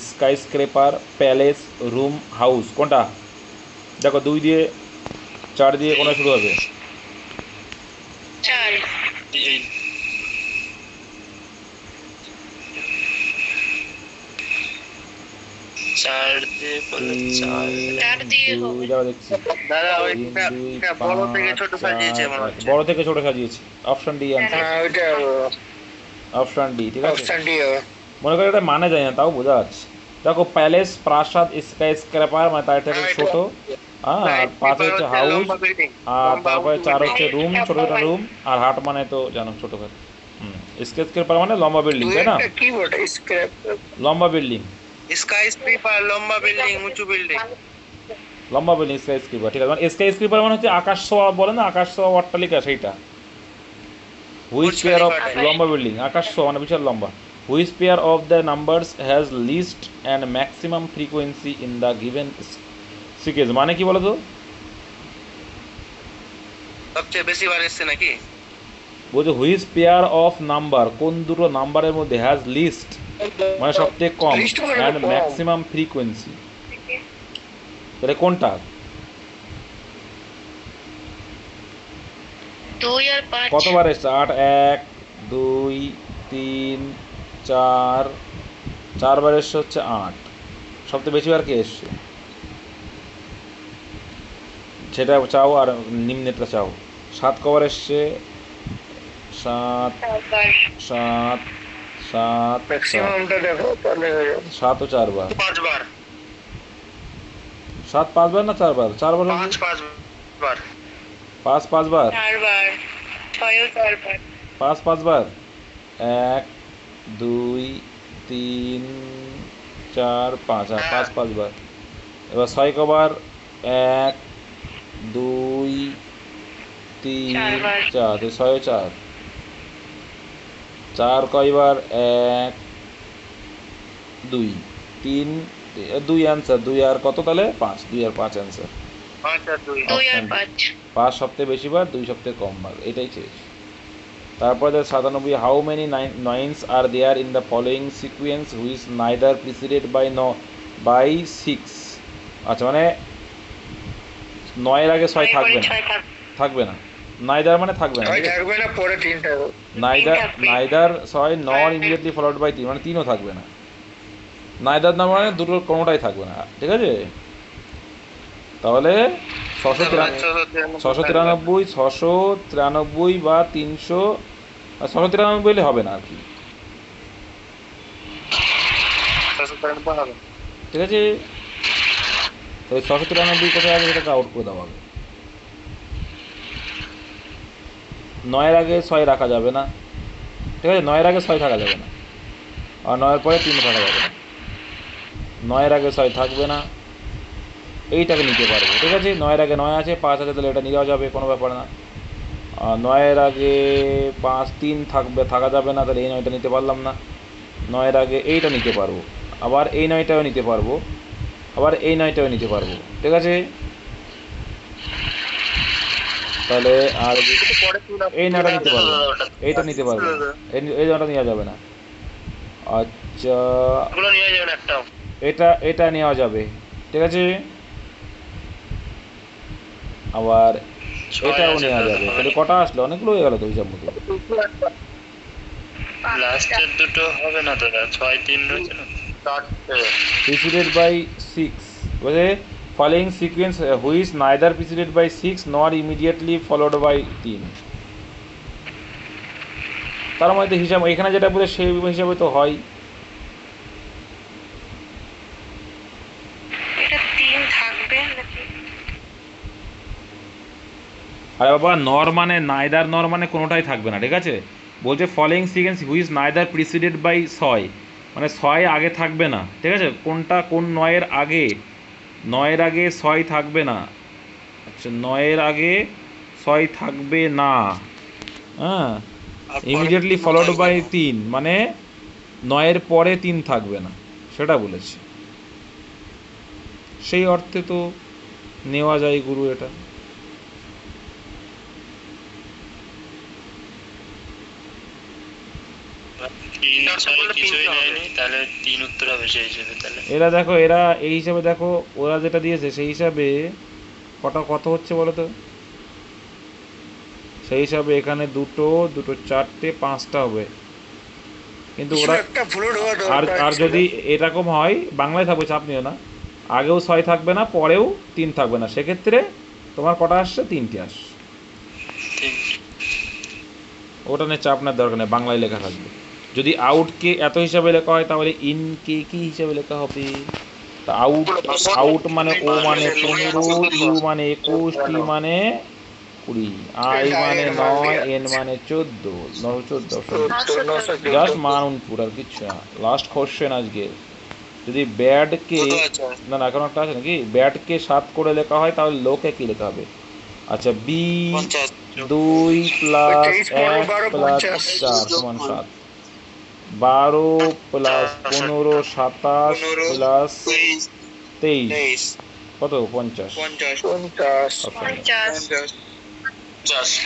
sky scraper, palace, room, house. কোনটা? দেখো 2 দিয়ে 4 দিয়ে কোনটা শুরু হবে? 4 চার দিয়ে বলে চার। 4 দিয়ে হবে। যারা দেখছি দাদা 3 ওইটা 2 এটা বড় থেকে 5 ছোট সাজিয়েছে মনে 4 হচ্ছে। বড় থেকে ছোট সাজিয়েছি। Option D answer. হ্যাঁ ওইটা অপশন ডি, ঠিক আছে। অপশন ডি হবে। মনে করি এটা মানে যায় না, তাও বোঝা যাচ্ছে। দেখো প্যালেস, প্রাসাদ, স্কাই স্ক্র্যাপার মানে তার থেকে হ্যাঁ, ছোট। আর 5 হচ্ছে হাউস, আর তারপরে 4 হচ্ছে রুম, ছোট ছোট রুম। আর হাট মানে তো জানো ছোট ঘর। স্কাই স্ক্র্যাপার মানে লম্বা বিল্ডিং, তাই না? দুইটা কি বটে স্ক্র্যাপ লম্বা বিল্ডিং, স্কাই স্ক্রিপার লম্বা বিল্ডিং উঁচু বিল্ডিং। লম্বা বিল্ডিং স্কাই স্ক্রিপার, ঠিক আছে। মানে স্কাই স্ক্রিপার মানে হচ্ছে আকাশ ছোঁয়া, বলে না আকাশ ছোঁয়া অট্টালিকা, সেইটা। হুইচ পেয়ার অফ লম্বা বিল্ডিং, আকাশ ছোঁয়া মানে বিশাল লম্বা। Which pair of the numbers has least and maximum frequency in the given sequence, মানে কি বলো তো? সবচেয়ে বেশি বার এসছে নাকি? বলছে হুইচ পেয়ার অফ নাম্বার, কোন দুটো নাম্বারের মধ্যে হ্যাজ লিস্ট মানে সবথেকে কম Least মানে অ্যান্ড কম। ম্যাক্সিমাম ফ্রিকোয়েন্সি, তাহলে কোনটা? 2 আর 5 কতবার এসছে? 8 1 2 3 4 4বার এসছে হচ্ছে 8। সবথেকে বেশিবার কে এসছে সেটা চাও, আর নিম্নেরটা চাও। 7 কবার এসছে? 7 7 7 ম্যাক্সিমামটা দেখো তাহলে 7 ও 4 বার। 5 বার 7 5 বার না 4 বার? 4 বার 5 বার 5 5 বার 4 বার 6 ও 4 বার 5 5 বার 1 2 3 4 5, আর 5 5 বার। এবার 6 কবার? 1 2 3 4, 6 ও 4। 4 কয়বার? 1 2 3 2 অ্যান্সার। 2 আর কত তাহলে? 5। 2 আর 5 অ্যান্সার। 5 আর 2 2 আর 5 5 সবথেকে বেশি বার, 2 সবথেকে কম বার, এটাই চেয়েছি। তারপরে 97, how many nines are there in the following sequence which neither preceded by 6। আচ্ছা, মানে 9 এর আগে 6 থাকবে না, থাকবে না। নাইদার মানে থাকবে না, ওই ঠিক আছে। থাকবে না পরে 3 থাকবে। Neither 6 not immediately followed by 3 মানে 3ও থাকবে না। নাইদার না মানে দুটোর কোনোটাই থাকবে না, ঠিক আছে। তাহলে 693 693 বা 300, 693 বলে হবে না আর কি, 693 হবে। ঠিক আছে। তো 693 কোথায় আছে সেটাকে আউট করে দেওয়া হবে। 9 এর আগে 6 রাখা যাবে না, ঠিক আছে। 9 এর আগে 6 থাকা যাবে না, আর 9 এর পরে 3 থাকা যাবে না। 9 এর আগে 6 থাকবে না, এইটাকে নিতে পারবো, ঠিক আছে। 9 এর আগে 9 আছে, 5 আছে, তাহলে এটা নিয়ে যাওয়া যাবে, কোনো ব্যাপার না। আর 9 এর আগে 5 3 থাকা যাবে না, তাহলে এই 9টা নিতে পারলাম না। 9 এর আগে এইটা নিতে পারবো, আবার এই 9টাও নিতে পারবো, আবার এই 9টাও নিতে পারবো, ঠিক আছে। তাহলে আর এই 9টা নিতে পারবো, এইটা নিতে পারবো, এই 9টা নেওয়া যাবে না। আচ্ছা, এগুলো নিয়ে যাবেন একটাও। এটা নেওয়া যাবে, ঠিক আছে। আবার এটাও নেওয়া যাবে, তাহলে কটা আসলো? অনেকগুলো হয়ে গেল তো হিসাব মতো। লাস্টের দুটো হবে না দাদা, 6 3 রয়েছে না। Preceded by 6, বলে following sequence which neither preceded by 6 nor immediately followed by 3। তার মধ্যে হিসাব এখানে যেটা বলে সেই হিসাবে তো হয়। এটা 3 থাকবে নাকি? আরে বাবা, নর মানে নাইদার, নর মানে কোনোটাই থাকবে না, ঠিক আছে। বলছে following sequence which neither preceded by 6, মানে 6 আগে থাকবে না, ঠিক আছে। কোনটা কোন 9 এর আগে? 9 এর আগে 6 থাকবে না। আচ্ছা, 9 এর আগে 6 থাকবে না, হ্যাঁ। ইমিডিয়েটলি ফলোড বাই 3 মানে 9 এর পরে 3 থাকবে না, সেটা বলেছি। সেই অর্থে তো নেওয়া যায় গুরু এটা। তিন ছয় কিছুই নেয়নি, তাহলে 3 উত্তর হবে সেই হিসেবে। তাহলে এরা দেখো, এরা এই হিসাবে দেখো, ওরা যেটা দিয়েছে সেই হিসাবে কত হচ্ছে বলো তো? সেই হিসাবে এখানে দুটো দুটো চারটে পাঁচটা হবে, কিন্তু কিছু ওরা একটা ভুল হওয়া আর দরকার আর ছিল। যদি এরকম হয়, বাংলায় থাকবে, চাপ নিও না, আগেও 6 থাকবে না, পরেও 3 থাকবে না, সেক্ষেত্রে তোমার কটা আসছে? 3টে আসছে। তিন। ওটা নিয়ে চাপ নেওয়ার দরকার নেই, বাংলায় লেখা থাকবে। যদি আউটকে এত হিসাবে লেখা হয়, তাহলে ইনকে কি হিসাবে লেখা হবে? তা আউট মানে ও মানে 15, ইউ মানে 21, টি মানে 20, আই মানে 9, এন মানে 14, জাস্ট মান পুরো, আর কিচ্ছু না। লাস্ট কোশ্চেন আজকে, যদি ব্যাডকে, না না এখন একটা আছে নাকি, ব্যাডকে 7 করে লেখা হয়, তাহলে লোকে কি লেখা হবে? আচ্ছা, বি 2 প্লাস 1 প্লাস 4 সমান 7, 12 প্লাস 15 27 প্লাস 23 কত? 50।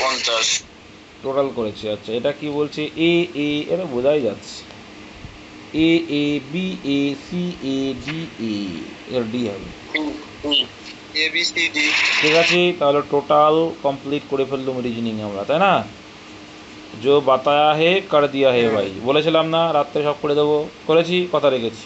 50 টোটাল করেছি। আচ্ছা, এটা কি বলছে? এটা বোঝাই যাচ্ছে, A B A C A D এর ডি হবে। ABCD ঠিক আছে, তাহলে টোটাল কমপ্লিট করে ফেললাম রিজনিং আমরা, তাই না? जो बताया है कर दिया है भाई, বলেছিলাম না রাত্রে সব করে দেবো, করেছি, কথা রেখেছি।